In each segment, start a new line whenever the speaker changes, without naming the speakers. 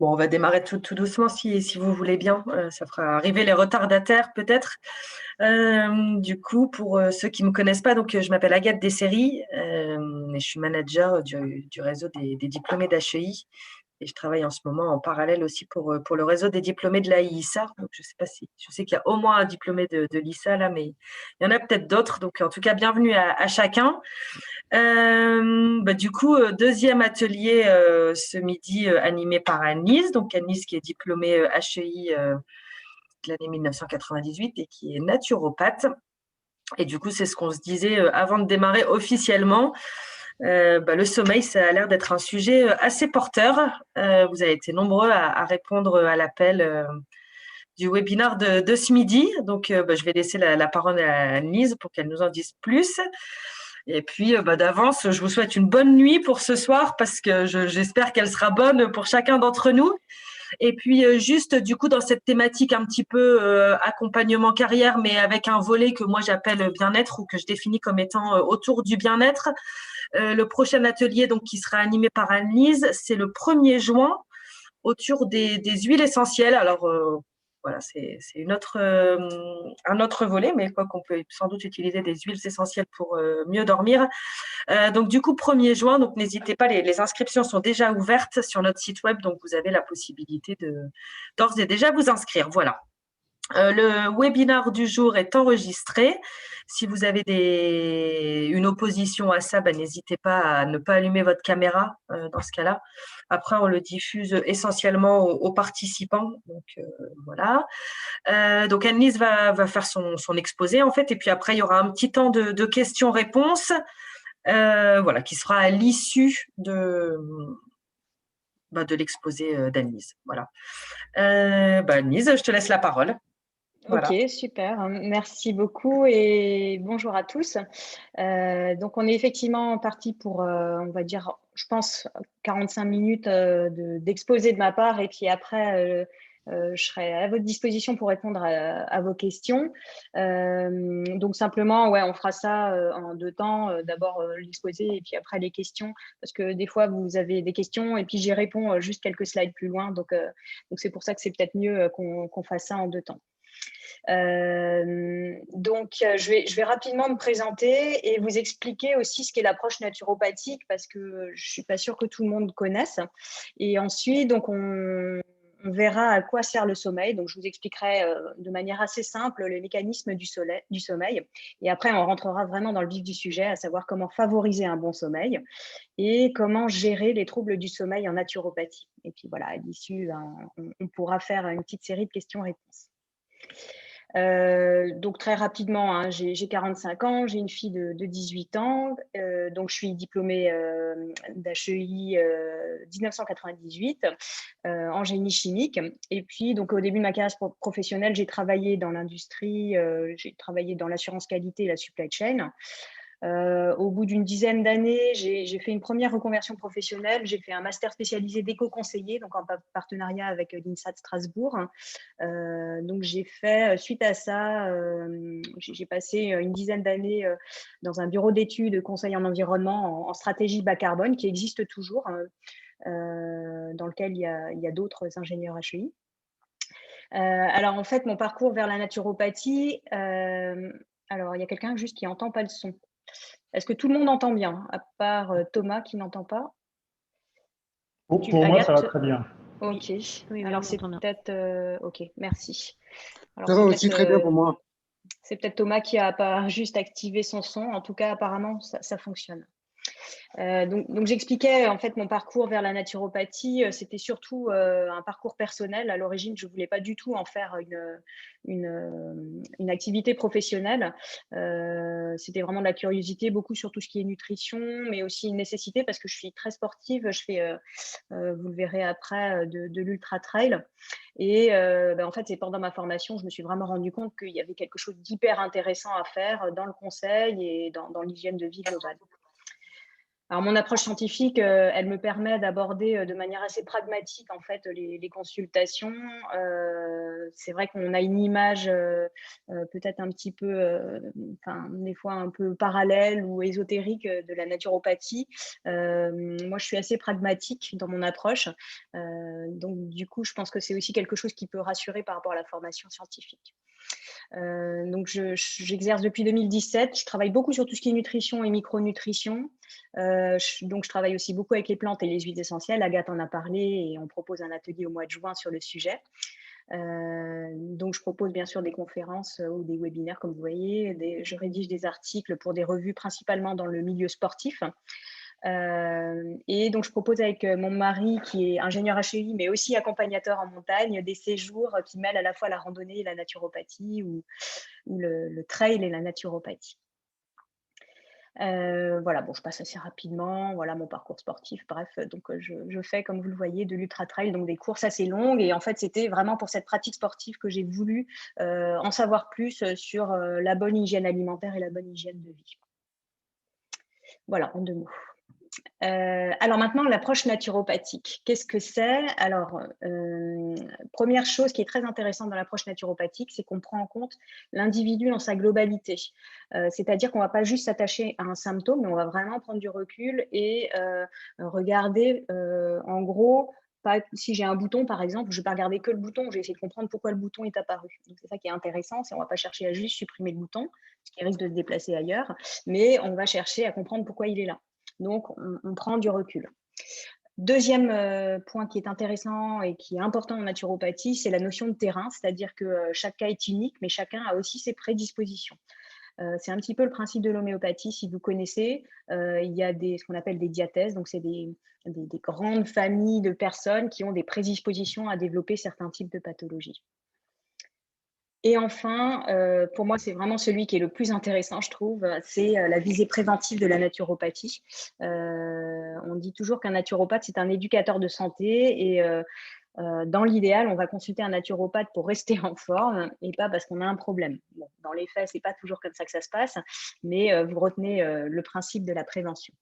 Bon, on va démarrer tout doucement si vous voulez bien. Ça fera arriver les retardataires peut-être. Du coup, pour ceux qui ne me connaissent pas, donc je m'appelle Agathe Dessery et je suis manager du réseau des diplômés d'HEI. Et je travaille en ce moment en parallèle aussi pour le réseau des diplômés de l'AISA. Donc, je sais qu'il y a au moins un diplômé de l'ISA là, mais il y en a peut-être d'autres. Donc, en tout cas, bienvenue à chacun. Du coup, deuxième atelier ce midi animé par Anne-Lise. Donc, Anne-Lise qui est diplômée HEI de l'année 1998 et qui est naturopathe. Et du coup, c'est ce qu'on se disait avant de démarrer officiellement. Le sommeil, ça a l'air d'être un sujet assez porteur. Vous avez été nombreux à répondre à l'appel du webinaire de ce midi. Donc, je vais laisser la parole à Anne-Lise pour qu'elle nous en dise plus. Et puis, d'avance, je vous souhaite une bonne nuit pour ce soir parce que j'espère qu'elle sera bonne pour chacun d'entre nous. Et puis, juste du coup, dans cette thématique un petit peu accompagnement carrière, mais avec un volet que moi j'appelle bien-être ou que je définis comme étant autour du bien-être. Le prochain atelier donc, qui sera animé par Anne-Lise, c'est le 1er juin autour des huiles essentielles. Alors, voilà, c'est un autre volet, mais quoi qu'on peut sans doute utiliser des huiles essentielles pour mieux dormir. Donc, du coup, 1er juin, donc n'hésitez pas, les inscriptions sont déjà ouvertes sur notre site web, donc vous avez la possibilité d'ores et déjà vous inscrire. Voilà. Le webinaire du jour est enregistré. Si vous avez une opposition à ça, n'hésitez pas à ne pas allumer votre caméra dans ce cas-là. Après, on le diffuse essentiellement aux participants. Donc, voilà. Donc, Anne-Lise va faire son exposé, en fait. Et puis après, il y aura un petit temps de questions-réponses voilà, qui sera à l'issue de l'exposé d'Anne-Lise. Voilà. Anne-Lise, je te laisse la parole.
Ok,
Voilà.
super. Merci beaucoup et bonjour à tous. Donc, on est effectivement parti pour, on va dire, je pense, 45 minutes d'exposé de ma part et puis après, je serai à votre disposition pour répondre à vos questions. Donc, simplement, ouais, on fera ça en 2 temps. D'abord l'exposé et puis après les questions parce que des fois, vous avez des questions et puis j'y réponds juste quelques slides plus loin. Donc c'est pour ça que c'est peut-être mieux qu'on fasse ça en 2 temps. Je vais rapidement me présenter et vous expliquer aussi ce qu'est l'approche naturopathique parce que je suis pas sûre que tout le monde connaisse. Et ensuite, donc on verra à quoi sert le sommeil. Donc, je vous expliquerai de manière assez simple les mécanismes du sommeil. Et après, on rentrera vraiment dans le vif du sujet, à savoir comment favoriser un bon sommeil et comment gérer les troubles du sommeil en naturopathie. Et puis voilà, à l'issue, on pourra faire une petite série de questions-réponses. Donc très rapidement, hein, j'ai 45 ans, j'ai une fille de 18 ans, donc je suis diplômée d'HEI 1998 en génie chimique. Et puis donc au début de ma carrière professionnelle, j'ai travaillé dans l'industrie, j'ai travaillé dans l'assurance qualité et la supply chain. Au bout d'une dizaine d'années, j'ai fait une première reconversion professionnelle. J'ai fait un master spécialisé d'éco-conseiller, donc en partenariat avec l'INSA de Strasbourg. Donc, j'ai fait, suite à ça, j'ai passé une dizaine d'années dans un bureau d'études conseil en environnement en stratégie bas carbone qui existe toujours, dans lequel il y a d'autres ingénieurs HEI. Alors, en fait, mon parcours vers la naturopathie, alors, il y a quelqu'un juste qui n'entend pas le son. Est-ce que tout le monde entend bien, à part Thomas qui n'entend pas?
Pour moi, ça va très bien.
Ok.
Oui,
alors
on
c'est
entend bien.
peut-être… ok, merci. Alors,
Ça va aussi très bien pour moi.
C'est peut-être Thomas qui a pas juste activé son son. En tout cas, apparemment, ça fonctionne. Donc j'expliquais en fait mon parcours vers la naturopathie. C'était surtout un parcours personnel. À l'origine, je voulais pas du tout en faire une activité professionnelle. C'était vraiment de la curiosité, beaucoup sur tout ce qui est nutrition, mais aussi une nécessité parce que je suis très sportive. Je fais, vous le verrez après, de l'ultra trail. Et en fait, c'est pendant ma formation, je me suis vraiment rendu compte qu'il y avait quelque chose d'hyper intéressant à faire dans le conseil et dans l'hygiène de vie globale. Alors, mon approche scientifique, elle me permet d'aborder de manière assez pragmatique en fait les consultations. C'est vrai qu'on a une image peut-être un petit peu, des fois un peu parallèle ou ésotérique de la naturopathie. Moi, je suis assez pragmatique dans mon approche. Donc, du coup, je pense que c'est aussi quelque chose qui peut rassurer par rapport à la formation scientifique. Donc, j'exerce depuis 2017. Je travaille beaucoup sur tout ce qui est nutrition et micronutrition. Donc, je travaille aussi beaucoup avec les plantes et les huiles essentielles. Agathe en a parlé et on propose un atelier au mois de juin sur le sujet. Donc, je propose bien sûr des conférences ou des webinaires, comme vous voyez. Je rédige des articles pour des revues principalement dans le milieu sportif. Et donc, je propose avec mon mari, qui est ingénieur HEI, mais aussi accompagnateur en montagne, des séjours qui mêlent à la fois la randonnée et la naturopathie ou le trail et la naturopathie. Voilà, bon, je passe assez rapidement. Voilà mon parcours sportif. Bref, donc je fais, comme vous le voyez, de l'ultra-trail, donc des courses assez longues. Et en fait, c'était vraiment pour cette pratique sportive que j'ai voulu en savoir plus sur la bonne hygiène alimentaire et la bonne hygiène de vie. Voilà, en 2 mots. Alors maintenant, l'approche naturopathique. Qu'est-ce que c'est? Alors, première chose qui est très intéressante dans l'approche naturopathique, c'est qu'on prend en compte l'individu dans sa globalité. C'est-à-dire qu'on ne va pas juste s'attacher à un symptôme, mais on va vraiment prendre du recul et regarder, en gros, pas, si j'ai un bouton, par exemple, je ne vais pas regarder que le bouton, je vais essayer de comprendre pourquoi le bouton est apparu. Donc, c'est ça qui est intéressant, c'est qu'on ne va pas chercher à juste supprimer le bouton, ce qui risque de se déplacer ailleurs, mais on va chercher à comprendre pourquoi il est là. Donc, on prend du recul. Deuxième point qui est intéressant et qui est important en naturopathie, c'est la notion de terrain, c'est-à-dire que chaque cas est unique, mais chacun a aussi ses prédispositions. C'est un petit peu le principe de l'homéopathie, si vous connaissez. Il y a ce qu'on appelle des diathèses, donc c'est des grandes familles de personnes qui ont des prédispositions à développer certains types de pathologies. Et enfin, pour moi, c'est vraiment celui qui est le plus intéressant, je trouve, c'est la visée préventive de la naturopathie. On dit toujours qu'un naturopathe, c'est un éducateur de santé et dans l'idéal, on va consulter un naturopathe pour rester en forme et pas parce qu'on a un problème. Bon, dans les faits, c'est pas toujours comme ça que ça se passe, mais vous retenez le principe de la prévention.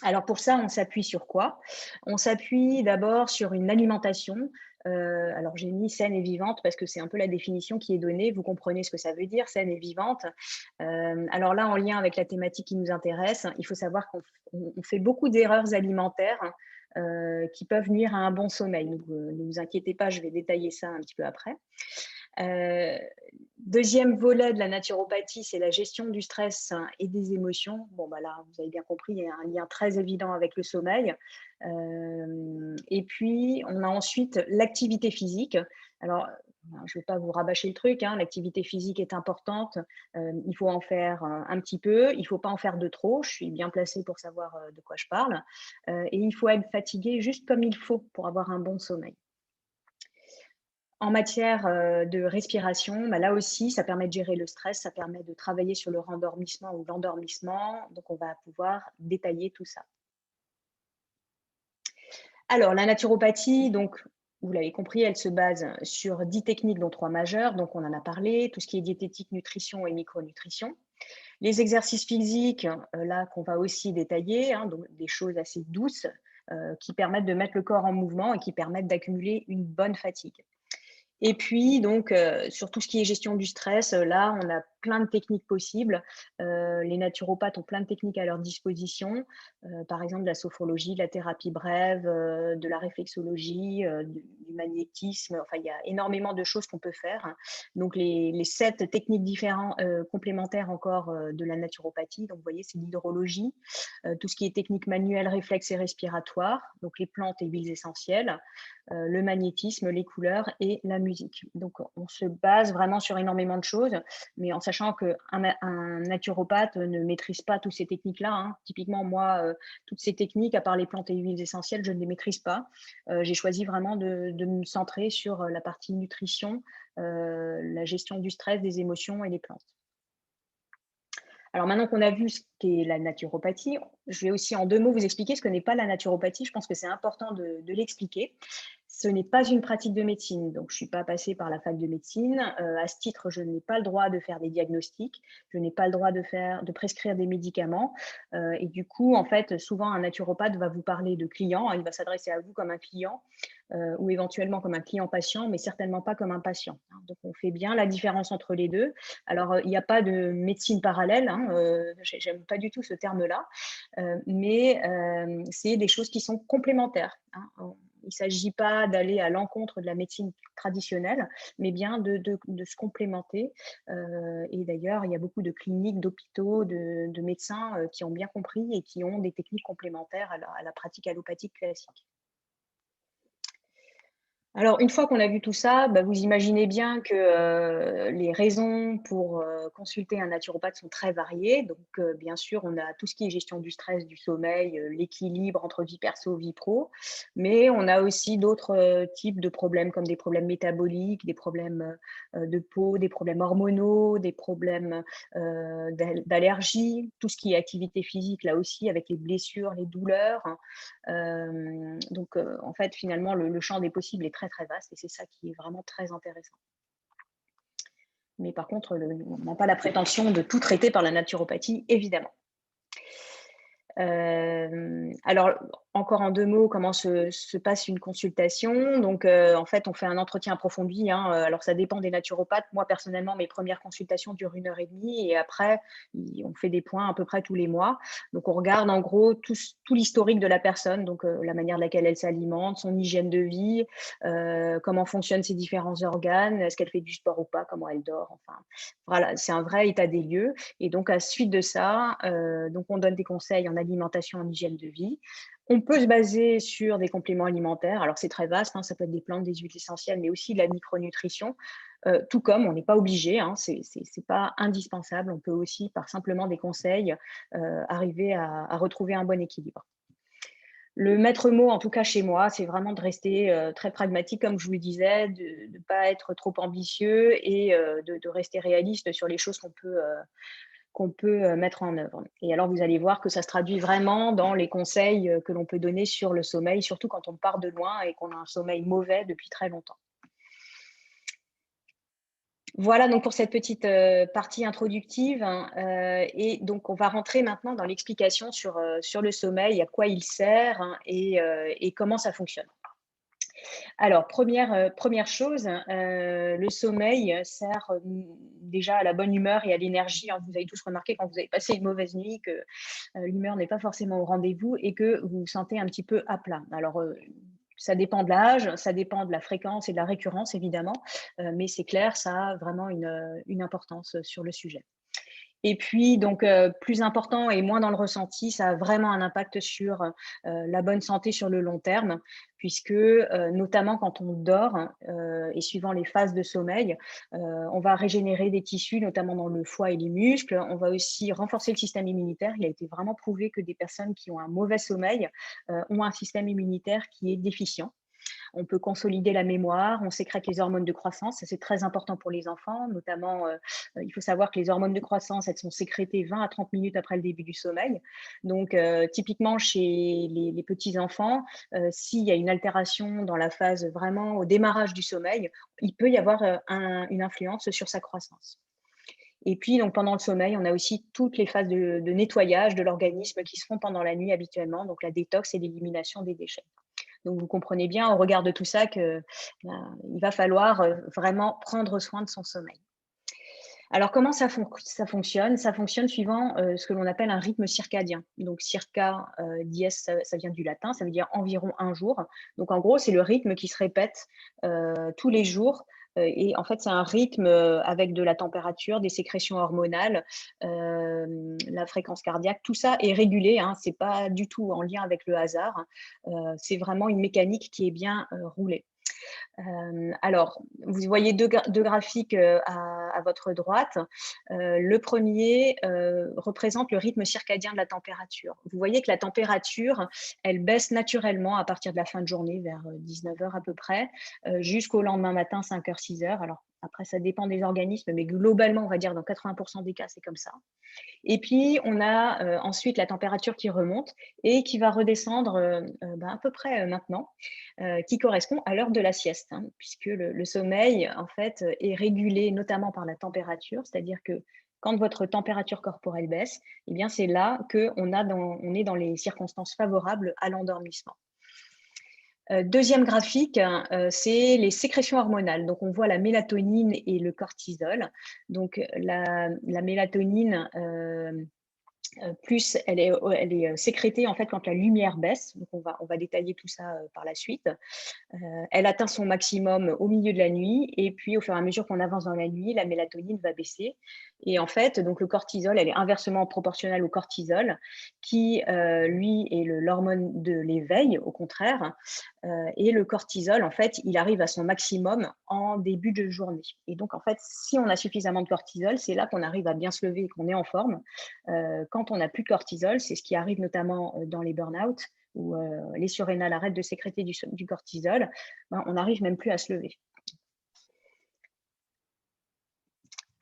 Alors pour ça, on s'appuie sur quoi? On s'appuie d'abord sur une alimentation. Alors j'ai mis saine et vivante parce que c'est un peu la définition qui est donnée. Vous comprenez ce que ça veut dire, saine et vivante. Alors là, en lien avec la thématique qui nous intéresse, il faut savoir qu'on fait beaucoup d'erreurs alimentaires qui peuvent nuire à un bon sommeil. Donc, ne vous inquiétez pas, je vais détailler ça un petit peu après. Deuxième volet de la naturopathie, c'est la gestion du stress et des émotions. Bon, bah là, vous avez bien compris, il y a un lien très évident avec le sommeil. Et puis, on a ensuite l'activité physique. Alors, je ne vais pas vous rabâcher le truc, hein, l'activité physique est importante. Il faut en faire un petit peu, il ne faut pas en faire de trop. Je suis bien placée pour savoir de quoi je parle. Et il faut être fatigué juste comme il faut pour avoir un bon sommeil. En matière de respiration, bah là aussi, ça permet de gérer le stress, ça permet de travailler sur le rendormissement ou l'endormissement. Donc, on va pouvoir détailler tout ça. Alors, la naturopathie, donc, vous l'avez compris, elle se base sur 10 techniques, dont 3 majeures. Donc, on en a parlé, tout ce qui est diététique, nutrition et micronutrition. Les exercices physiques, là, qu'on va aussi détailler, hein, donc des choses assez douces qui permettent de mettre le corps en mouvement et qui permettent d'accumuler une bonne fatigue. Et puis, donc, sur tout ce qui est gestion du stress, là, on a plein de techniques possibles. Les naturopathes ont plein de techniques à leur disposition. Par exemple, de la sophrologie, de la thérapie brève, de la réflexologie, du magnétisme. Enfin, il y a énormément de choses qu'on peut faire. Donc, les 7 techniques différentes, complémentaires encore de la naturopathie. Donc, vous voyez, c'est l'hydrologie, tout ce qui est technique manuelle, réflexe et respiratoire. Donc, les plantes et huiles essentielles. Le magnétisme, les couleurs et la musique. Donc, on se base vraiment sur énormément de choses, mais en sachant qu'un naturopathe ne maîtrise pas toutes ces techniques-là. Hein. Typiquement, moi, toutes ces techniques, à part les plantes et huiles essentielles, je ne les maîtrise pas. J'ai choisi vraiment de me centrer sur la partie nutrition, la gestion du stress, des émotions et des plantes. Alors maintenant qu'on a vu ce qu'est la naturopathie, je vais aussi en 2 mots vous expliquer ce que n'est pas la naturopathie. Je pense que c'est important de l'expliquer. Ce n'est pas une pratique de médecine, donc je ne suis pas passée par la fac de médecine. À ce titre, je n'ai pas le droit de faire des diagnostics, je n'ai pas le droit de prescrire des médicaments. Et du coup, en fait, souvent, un naturopathe va vous parler de client, il va s'adresser à vous comme un client ou éventuellement comme un client-patient, mais certainement pas comme un patient. Donc, on fait bien la différence entre les deux. Alors, il n'y a pas de médecine parallèle, j'aime pas du tout ce terme-là, mais c'est des choses qui sont complémentaires. Il ne s'agit pas d'aller à l'encontre de la médecine traditionnelle, mais bien de se complémenter. Et d'ailleurs, il y a beaucoup de cliniques, d'hôpitaux, de médecins qui ont bien compris et qui ont des techniques complémentaires à la pratique allopathique classique. Alors, une fois qu'on a vu tout ça, vous imaginez bien que les raisons pour consulter un naturopathe sont très variées. Donc, bien sûr, on a tout ce qui est gestion du stress, du sommeil, l'équilibre entre vie perso, vie pro. Mais on a aussi d'autres types de problèmes, comme des problèmes métaboliques, des problèmes de peau, des problèmes hormonaux, des problèmes d'allergie, tout ce qui est activité physique, là aussi, avec les blessures, les douleurs. Donc, en fait, finalement, le champ des possibles est très, très vaste et c'est ça qui est vraiment très intéressant. Mais par contre, on n'a pas la prétention de tout traiter par la naturopathie, évidemment. Alors, encore en 2 mots, comment se passe une consultation. Donc, en fait, on fait un entretien approfondi. Alors, ça dépend des naturopathes. Moi, personnellement, mes premières consultations durent 1h30 et après, on fait des points à peu près tous les mois. Donc, on regarde en gros tout l'historique de la personne, donc la manière de laquelle elle s'alimente, son hygiène de vie, comment fonctionnent ses différents organes, est-ce qu'elle fait du sport ou pas, comment elle dort. Enfin, voilà, c'est un vrai état des lieux. Et donc, à la suite de ça, donc on donne des conseils en alimentation, en hygiène de vie. On peut se baser sur des compléments alimentaires. Alors, c'est très vaste, ça peut être des plantes, des huiles essentielles, mais aussi de la micronutrition. Tout comme on n'est pas obligé, c'est pas indispensable. On peut aussi, par simplement des conseils, arriver à retrouver un bon équilibre. Le maître mot, en tout cas chez moi, c'est vraiment de rester très pragmatique, comme je vous le disais, de ne pas être trop ambitieux et de rester réaliste sur les choses qu'on peut mettre en œuvre. Et alors, vous allez voir que ça se traduit vraiment dans les conseils que l'on peut donner sur le sommeil, surtout quand on part de loin et qu'on a un sommeil mauvais depuis très longtemps. Voilà donc pour cette petite partie introductive. Et donc, on va rentrer maintenant dans l'explication sur le sommeil, à quoi il sert et comment ça fonctionne. Alors, première chose, le sommeil sert déjà à la bonne humeur et à l'énergie. Vous avez tous remarqué quand vous avez passé une mauvaise nuit que l'humeur n'est pas forcément au rendez-vous et que vous vous sentez un petit peu à plat. Alors, ça dépend de l'âge, ça dépend de la fréquence et de la récurrence, évidemment, mais c'est clair, ça a vraiment une importance sur le sujet. Et puis, donc, plus important et moins dans le ressenti, ça a vraiment un impact sur la bonne santé sur le long terme, puisque notamment quand on dort et suivant les phases de sommeil, on va régénérer des tissus, notamment dans le foie et les muscles. On va aussi renforcer le système immunitaire. Il a été vraiment prouvé que des personnes qui ont un mauvais sommeil ont un système immunitaire qui est déficient. On peut consolider la mémoire, on sécrète les hormones de croissance, ça c'est très important pour les enfants, notamment il faut savoir que les hormones de croissance, elles sont sécrétées 20 à 30 minutes après le début du sommeil. Donc typiquement chez les petits enfants, s'il y a une altération dans la phase vraiment au démarrage du sommeil, il peut y avoir une influence sur sa croissance. Et puis, donc, pendant le sommeil, on a aussi toutes les phases de nettoyage de l'organisme qui se font pendant la nuit habituellement, donc la détox et l'élimination des déchets. Donc, vous comprenez bien au regard de tout ça qu'il va falloir vraiment prendre soin de son sommeil. Alors, comment ça fonctionne? Ça fonctionne suivant ce que l'on appelle un rythme circadien. Donc, circa, dies, ça vient du latin, ça veut dire environ un jour. Donc, en gros, c'est le rythme qui se répète tous les jours. Et en fait, c'est un rythme avec de la température, des sécrétions hormonales, la fréquence cardiaque, tout ça est régulé. Ce n'est pas du tout en lien avec le hasard. C'est vraiment une mécanique qui est bien roulée. Alors, vous voyez deux graphiques à votre droite. Le premier représente le rythme circadien de la température. Vous voyez que la température, elle baisse naturellement à partir de la fin de journée, vers 19h à peu près, jusqu'au lendemain matin, 5h, 6h. Alors, Après, ça dépend des organismes, mais globalement, on va dire dans 80% des cas, c'est comme ça. Et puis, on a ensuite la température qui remonte et qui va redescendre à peu près maintenant, qui correspond à l'heure de la sieste, hein, puisque le sommeil, en fait, est régulé notamment par la température, c'est-à-dire que quand votre température corporelle baisse, eh bien, c'est là qu'on est dans les circonstances favorables à l'endormissement. Deuxième graphique, c'est les sécrétions hormonales. Donc, on voit la mélatonine et le cortisol. Donc, la mélatonine, plus elle est sécrétée en fait quand la lumière baisse. Donc, on va détailler tout ça par la suite. Elle atteint son maximum au milieu de la nuit et puis au fur et à mesure qu'on avance dans la nuit, la mélatonine va baisser. Et en fait, donc le cortisol, elle est inversement proportionnelle au cortisol qui, lui, est l'hormone de l'éveil, au contraire. Et le cortisol, en fait, il arrive à son maximum en début de journée. Et donc, en fait, si on a suffisamment de cortisol, c'est là qu'on arrive à bien se lever et qu'on est en forme. Quand on n'a plus de cortisol, c'est ce qui arrive notamment dans les burn-out, où les surrénales arrêtent de sécréter du cortisol, on n'arrive même plus à se lever.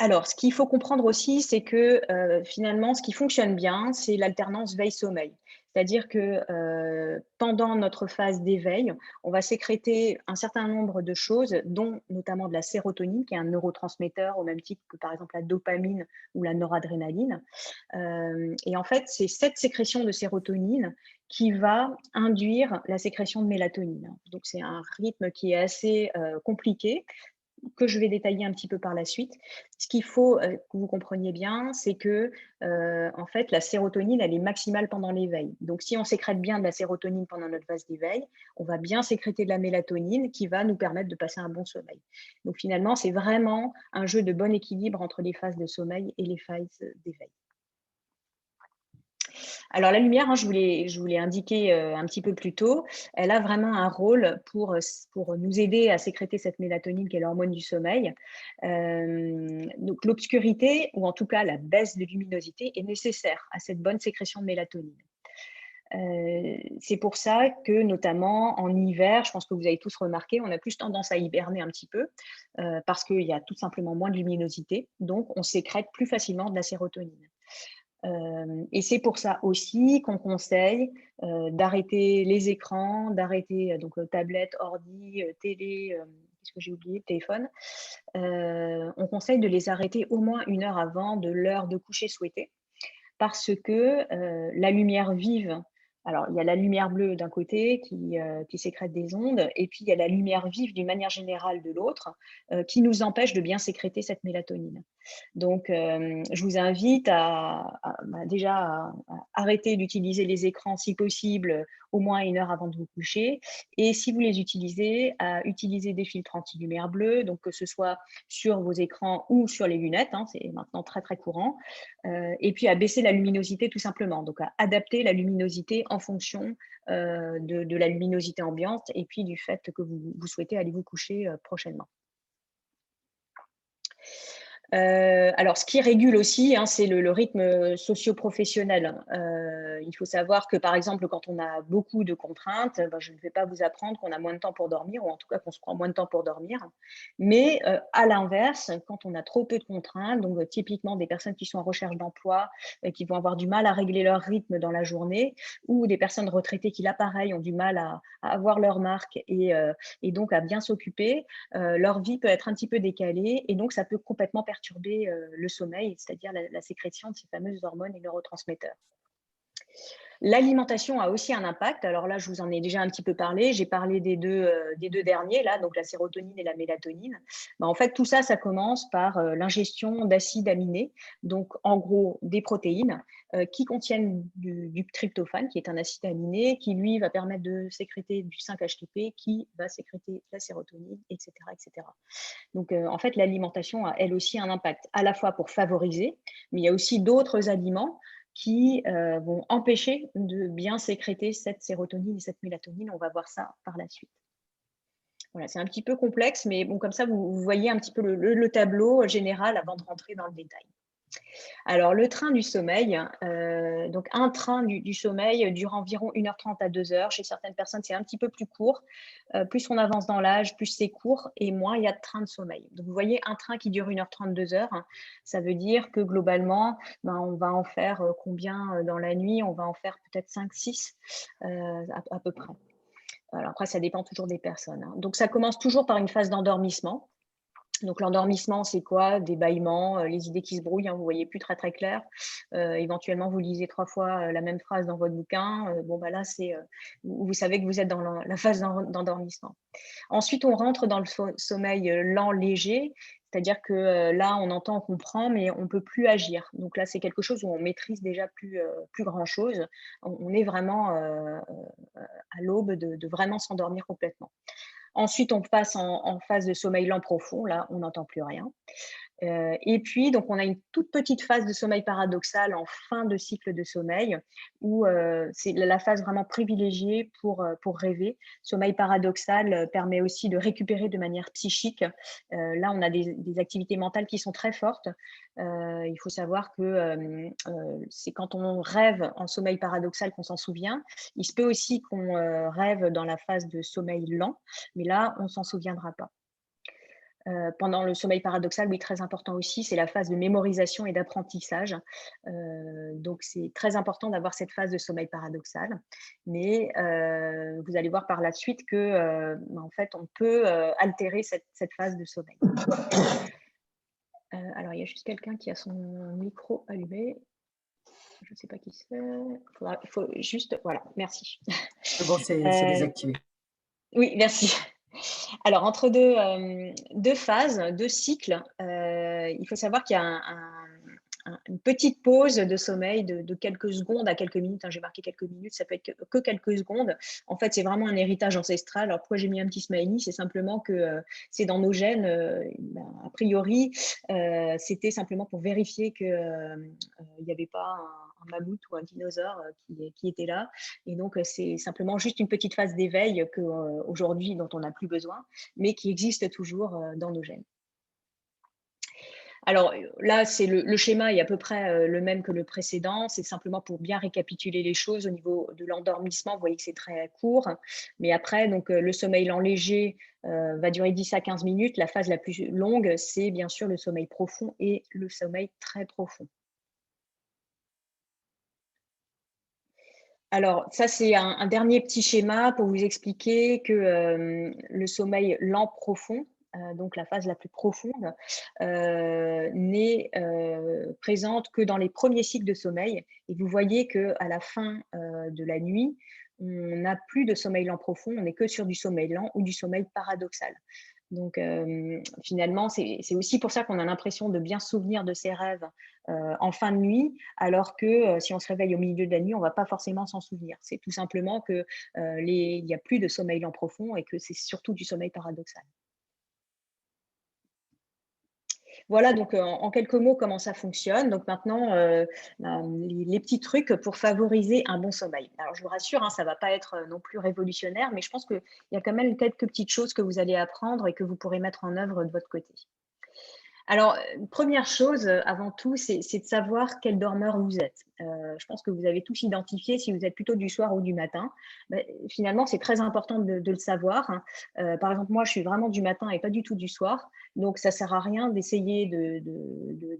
Alors, ce qu'il faut comprendre aussi, c'est que finalement, ce qui fonctionne bien, c'est l'alternance veille-sommeil. C'est-à-dire que pendant notre phase d'éveil, on va sécréter un certain nombre de choses, dont notamment de la sérotonine, qui est un neurotransmetteur au même titre que par exemple la dopamine ou la noradrénaline. Et en fait, c'est cette sécrétion de sérotonine qui va induire la sécrétion de mélatonine. Donc, c'est un rythme qui est assez compliqué, que je vais détailler un petit peu par la suite. Ce qu'il faut que vous compreniez bien, c'est que en fait, la sérotonine, elle est maximale pendant l'éveil. Donc, si on sécrète bien de la sérotonine pendant notre phase d'éveil, on va bien sécréter de la mélatonine qui va nous permettre de passer un bon sommeil. Donc, finalement, c'est vraiment un jeu de bon équilibre entre les phases de sommeil et les phases d'éveil. Alors, la lumière, hein, je vous l'ai indiqué un petit peu plus tôt, elle a vraiment un rôle pour nous aider à sécréter cette mélatonine qui est l'hormone du sommeil. Donc, l'obscurité, ou en tout cas la baisse de luminosité, est nécessaire à cette bonne sécrétion de mélatonine. C'est pour ça que, notamment en hiver, je pense que vous avez tous remarqué, on a plus tendance à hiberner un petit peu parce qu'il y a tout simplement moins de luminosité. Donc, on sécrète plus facilement de la sérotonine. Et c'est pour ça aussi qu'on conseille d'arrêter les écrans, d'arrêter donc tablette, ordi, télé, qu'est-ce que j'ai oublié, téléphone. On conseille de les arrêter au moins 1 heure avant de l'heure de coucher souhaitée, parce que la lumière vive, alors il y a la lumière bleue d'un côté qui sécrète des ondes, et puis il y a la lumière vive d'une manière générale de l'autre, qui nous empêche de bien sécréter cette mélatonine. Donc, je vous invite déjà à arrêter d'utiliser les écrans si possible au moins 1 heure avant de vous coucher. Et si vous les utilisez, à utiliser des filtres anti-lumière bleue, donc que ce soit sur vos écrans ou sur les lunettes, hein, c'est maintenant très très courant. Et puis à baisser la luminosité tout simplement, donc à adapter la luminosité en fonction de la luminosité ambiante et puis du fait que vous souhaitez aller vous coucher prochainement. Alors, ce qui régule aussi, hein, c'est le rythme socio-professionnel. Il faut savoir que, par exemple, quand on a beaucoup de contraintes, je ne vais pas vous apprendre qu'on a moins de temps pour dormir, ou en tout cas qu'on se prend moins de temps pour dormir. Mais à l'inverse, quand on a trop peu de contraintes, donc typiquement des personnes qui sont en recherche d'emploi, qui vont avoir du mal à régler leur rythme dans la journée, ou des personnes retraitées qui, là, pareil, ont du mal à avoir leur marque et donc à bien s'occuper, leur vie peut être un petit peu décalée et donc ça peut complètement perturber le sommeil, c'est-à-dire la sécrétion de ces fameuses hormones et neurotransmetteurs. L'alimentation a aussi un impact. Alors là, je vous en ai déjà un petit peu parlé. J'ai parlé des deux derniers, là, donc la sérotonine et la mélatonine. En fait, tout ça, ça commence par l'ingestion d'acides aminés, donc en gros des protéines qui contiennent du tryptophane, qui est un acide aminé, qui lui va permettre de sécréter du 5-HTP, qui va sécréter la sérotonine, etc., etc. Donc, en fait, l'alimentation a elle aussi un impact à la fois pour favoriser, mais il y a aussi d'autres aliments qui vont empêcher de bien sécréter cette sérotonine et cette mélatonine. On va voir ça par la suite. Voilà, c'est un petit peu complexe, mais bon, comme ça, vous voyez un petit peu le tableau général avant de rentrer dans le détail. Alors, le train du sommeil, donc un train du sommeil dure environ 1h30 à 2 heures. Chez certaines personnes, c'est un petit peu plus court. Plus on avance dans l'âge, plus c'est court et moins il y a de trains de sommeil. Donc, vous voyez, un train qui dure 1h30, 2 heures, ça veut dire que globalement, on va en faire combien dans la nuit? On va en faire peut-être 5, 6 à peu près. Alors après, ça dépend toujours des personnes, hein. Donc, ça commence toujours par une phase d'endormissement. Donc l'endormissement, c'est quoi? Des bâillements, les idées qui se brouillent, hein, vous voyez plus très très clair. Éventuellement, vous lisez 3 fois la même phrase dans votre bouquin. Bon, bah là, vous savez que vous êtes dans la phase d'endormissement. Ensuite, on rentre dans le sommeil lent, léger, c'est-à-dire que là, on entend, on comprend, mais on ne peut plus agir. Donc là, c'est quelque chose où on maîtrise déjà plus grand-chose. On est vraiment à l'aube de vraiment s'endormir complètement. Ensuite, on passe en phase de sommeil lent profond. Là, on n'entend plus rien. Et puis, donc, on a une toute petite phase de sommeil paradoxal en fin de cycle de sommeil, où c'est la phase vraiment privilégiée pour rêver. Sommeil paradoxal permet aussi de récupérer de manière psychique. Là, on a des activités mentales qui sont très fortes. Il faut savoir que c'est quand on rêve en sommeil paradoxal qu'on s'en souvient. Il se peut aussi qu'on rêve dans la phase de sommeil lent, mais là, on ne s'en souviendra pas. Pendant le sommeil paradoxal, oui, très important aussi, c'est la phase de mémorisation et d'apprentissage. Donc, c'est très important d'avoir cette phase de sommeil paradoxal. Mais vous allez voir par la suite que, en fait, on peut altérer cette phase de sommeil. Alors, il y a juste quelqu'un qui a son micro allumé. Je ne sais pas qui c'est. Il faut juste… Voilà, merci.
C'est bon, c'est désactivé.
Oui, merci. Alors, entre deux phases, 2 cycles, il faut savoir qu'il y a une petite pause de sommeil de quelques secondes à quelques minutes, hein. J'ai marqué quelques minutes, ça peut être que quelques secondes. En fait, c'est vraiment un héritage ancestral. Alors, pourquoi j'ai mis un petit smiley? C'est simplement que c'est dans nos gènes. A priori, c'était simplement pour vérifier qu'il n'y avait pas un mammouth ou un dinosaure qui était là. Et donc, c'est simplement juste une petite phase d'éveil qu'aujourd'hui, dont on n'a plus besoin, mais qui existe toujours dans nos gènes. Alors là, c'est le schéma est à peu près le même que le précédent. C'est simplement pour bien récapituler les choses au niveau de l'endormissement. Vous voyez que c'est très court. Mais après, donc, le sommeil lent léger va durer 10 à 15 minutes. La phase la plus longue, c'est bien sûr le sommeil profond et le sommeil très profond. Alors, ça, c'est un dernier petit schéma pour vous expliquer que le sommeil lent profond, donc la phase la plus profonde, n'est présente que dans les premiers cycles de sommeil. Et vous voyez qu'à la fin de la nuit, on n'a plus de sommeil lent profond, on n'est que sur du sommeil lent ou du sommeil paradoxal. Donc, finalement, c'est aussi pour ça qu'on a l'impression de bien se souvenir de ses rêves en fin de nuit, alors que si on se réveille au milieu de la nuit, on ne va pas forcément s'en souvenir. C'est tout simplement qu'il n'y a plus de sommeil lent profond et que c'est surtout du sommeil paradoxal. Voilà donc en quelques mots comment ça fonctionne. Donc maintenant, les petits trucs pour favoriser un bon sommeil. Alors je vous rassure, hein, ça ne va pas être non plus révolutionnaire, mais je pense qu'il y a quand même quelques petites choses que vous allez apprendre et que vous pourrez mettre en œuvre de votre côté. Alors, première chose, avant tout, c'est de savoir quel dormeur vous êtes. Je pense que vous avez tous identifié si vous êtes plutôt du soir ou du matin. Finalement, c'est très important de le savoir, hein. Par exemple, moi, je suis vraiment du matin et pas du tout du soir. Donc, ça ne sert à rien d'essayer de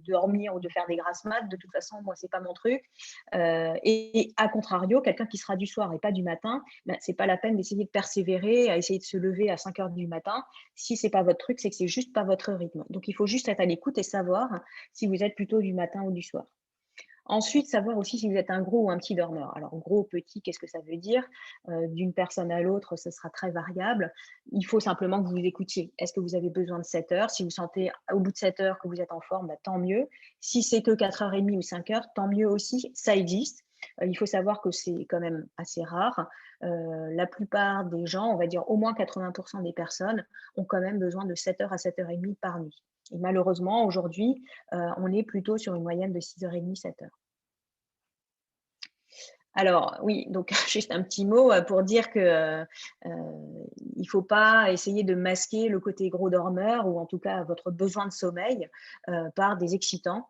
dormir ou de faire des grasses mat. De toute façon, moi, ce n'est pas mon truc. Et à contrario, quelqu'un qui sera du soir et pas du matin, ce n'est pas la peine d'essayer de persévérer, à essayer de se lever à 5 heures du matin. Si ce n'est pas votre truc, c'est que c'est juste pas votre rythme. Donc, il faut juste être à l'écoute et savoir si vous êtes plutôt du matin ou du soir. Ensuite, savoir aussi si vous êtes un gros ou un petit dormeur. Alors, gros, petit, qu'est-ce que ça veut dire? D'une personne à l'autre, ce sera très variable. Il faut simplement que vous vous écoutiez. Est-ce que vous avez besoin de 7 heures? Si vous sentez au bout de 7 heures que vous êtes en forme, tant mieux. Si c'est que 4h30 ou 5 heures, tant mieux aussi, ça existe. Il faut savoir que c'est quand même assez rare. La plupart des gens, on va dire au moins 80% des personnes, ont quand même besoin de 7 heures à 7h30 par nuit. Et malheureusement, aujourd'hui, on est plutôt sur une moyenne de 6h30, 7 heures. Alors oui, donc juste un petit mot pour dire que il ne faut pas essayer de masquer le côté gros dormeur ou en tout cas votre besoin de sommeil par des excitants.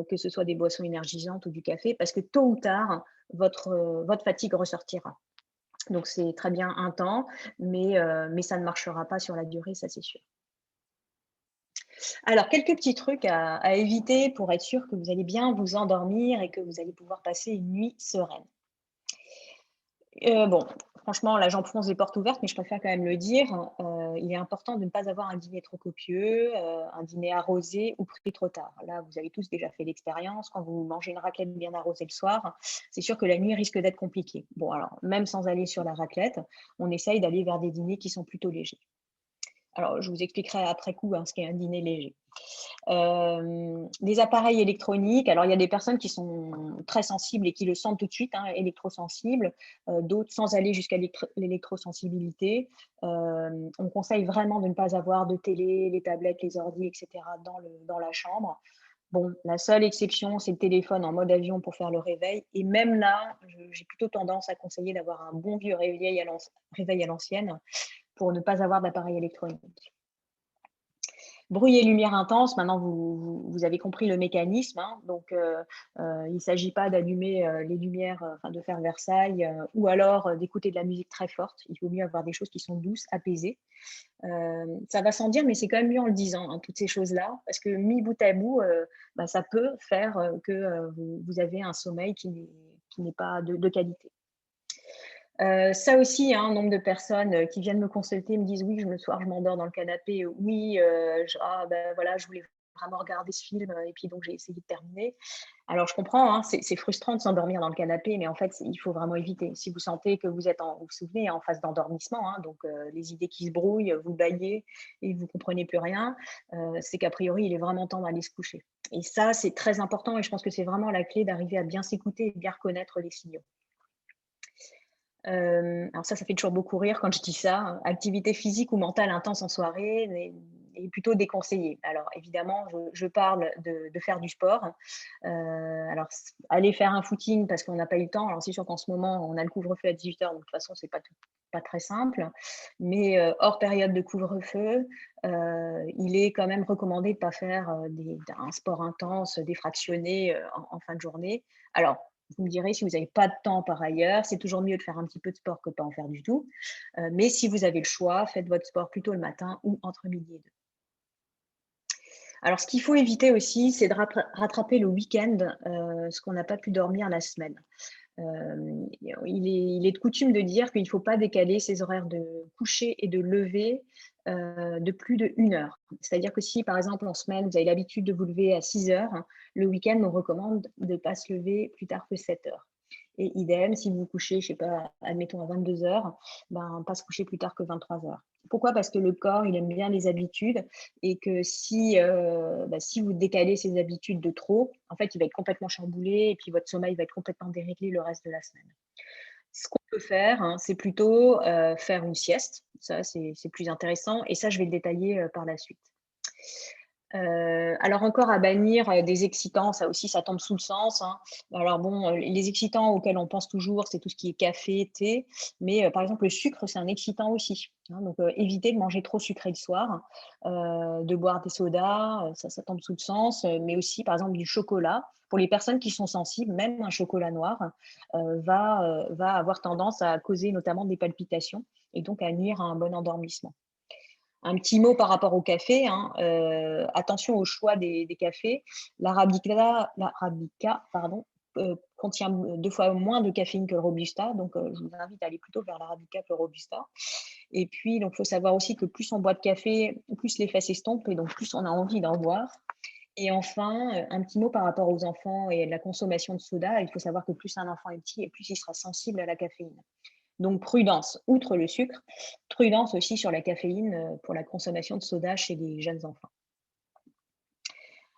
que ce soit des boissons énergisantes ou du café, parce que tôt ou tard, votre fatigue ressortira. Donc, c'est très bien un temps, mais ça ne marchera pas sur la durée, ça c'est sûr. Alors, quelques petits trucs à éviter pour être sûr que vous allez bien vous endormir et que vous allez pouvoir passer une nuit sereine. Bon, franchement, là, j'enfonce des portes ouvertes, mais je préfère quand même le dire. Il est important de ne pas avoir un dîner trop copieux, un dîner arrosé ou pris trop tard. Là, vous avez tous déjà fait l'expérience. Quand vous mangez une raclette bien arrosée le soir, c'est sûr que la nuit risque d'être compliquée. Bon, alors, même sans aller sur la raclette, on essaye d'aller vers des dîners qui sont plutôt légers. Alors, je vous expliquerai après coup ce qu'est un dîner léger. Des appareils électroniques. Alors, il y a des personnes qui sont très sensibles et qui le sentent tout de suite, électrosensibles. D'autres, sans aller jusqu'à l'électrosensibilité. On conseille vraiment de ne pas avoir de télé, les tablettes, les ordi, etc. dans la chambre. Bon, la seule exception, c'est le téléphone en mode avion pour faire le réveil. Et même là, j'ai plutôt tendance à conseiller d'avoir un bon vieux réveil à l'ancienne pour ne pas avoir d'appareil électronique. Bruit et lumière intense, maintenant vous avez compris le mécanisme. Donc, il ne s'agit pas d'allumer les lumières, de faire Versailles, ou alors d'écouter de la musique très forte. Il vaut mieux avoir des choses qui sont douces, apaisées. Ça va sans dire, mais c'est quand même mieux en le disant, toutes ces choses-là, parce que mis bout à bout, ça peut faire que vous avez un sommeil qui n'est pas de qualité. Ça aussi, nombre de personnes qui viennent me consulter me disent: «Oui, le soir, je m'endors dans le canapé. Oui, voilà, je voulais vraiment regarder ce film et puis donc j'ai essayé de terminer». Alors je comprends, c'est frustrant de s'endormir dans le canapé, mais en fait, il faut vraiment éviter. Si vous sentez que vous êtes vous vous souvenez, en phase d'endormissement, donc les idées qui se brouillent, vous bâillez et vous comprenez plus rien, c'est qu'a priori, il est vraiment temps d'aller se coucher. Et ça, c'est très important et je pense que c'est vraiment la clé d'arriver à bien s'écouter et bien reconnaître les signaux. Alors ça fait toujours beaucoup rire quand je dis ça. Activité physique ou mentale intense en soirée est plutôt déconseillée. Alors évidemment, je parle de faire du sport. Alors aller faire un footing parce qu'on n'a pas eu le temps. Alors c'est sûr qu'en ce moment, on a le couvre-feu à 18h, donc de toute façon, c'est pas très simple. Mais hors période de couvre-feu, il est quand même recommandé de ne pas faire un sport intense, défractionné en fin de journée. Alors, vous me direz, si vous n'avez pas de temps par ailleurs, c'est toujours mieux de faire un petit peu de sport que de pas en faire du tout. Mais si vous avez le choix, faites votre sport plutôt le matin ou entre midi et deux. Alors, ce qu'il faut éviter aussi, c'est de rattraper le week-end ce qu'on n'a pas pu dormir la semaine. Il est de coutume de dire qu'il ne faut pas décaler ses horaires de coucher et de lever de plus de 1 heure. C'est-à-dire que si, par exemple, en semaine, vous avez l'habitude de vous lever à 6 heures, le week-end, on recommande de ne pas se lever plus tard que 7 heures. Et idem, si vous vous couchez, je ne sais pas, admettons à 22 heures, pas se coucher plus tard que 23 heures. Pourquoi? Parce que le corps, il aime bien les habitudes et que si vous décalez ces habitudes de trop, en fait, il va être complètement chamboulé et puis votre sommeil va être complètement déréglé le reste de la semaine. Ce qu'on peut faire, c'est plutôt faire une sieste. Ça, c'est plus intéressant et ça, je vais le détailler par la suite. Alors encore à bannir des excitants, ça aussi, ça tombe sous le sens. Alors bon, les excitants auxquels on pense toujours, c'est tout ce qui est café, thé, mais par exemple, le sucre, c'est un excitant aussi. Donc évitez de manger trop sucré le soir, de boire des sodas, ça tombe sous le sens, mais aussi par exemple du chocolat. Pour les personnes qui sont sensibles, même un chocolat noir va avoir tendance à causer notamment des palpitations et donc à nuire à un bon endormissement. Un petit mot par rapport au café, attention au choix des cafés. L'arabica contient 2 fois moins de caféine que le robusta, donc je vous invite à aller plutôt vers l'arabica que le robusta. Et puis, donc, il faut savoir aussi que plus on boit de café, plus l'effet s'estompe et donc plus on a envie d'en boire. Et enfin, un petit mot par rapport aux enfants et à la consommation de soda. Il faut savoir que plus un enfant est petit et plus il sera sensible à la caféine. Donc prudence, outre le sucre, prudence aussi sur la caféine pour la consommation de soda chez les jeunes enfants.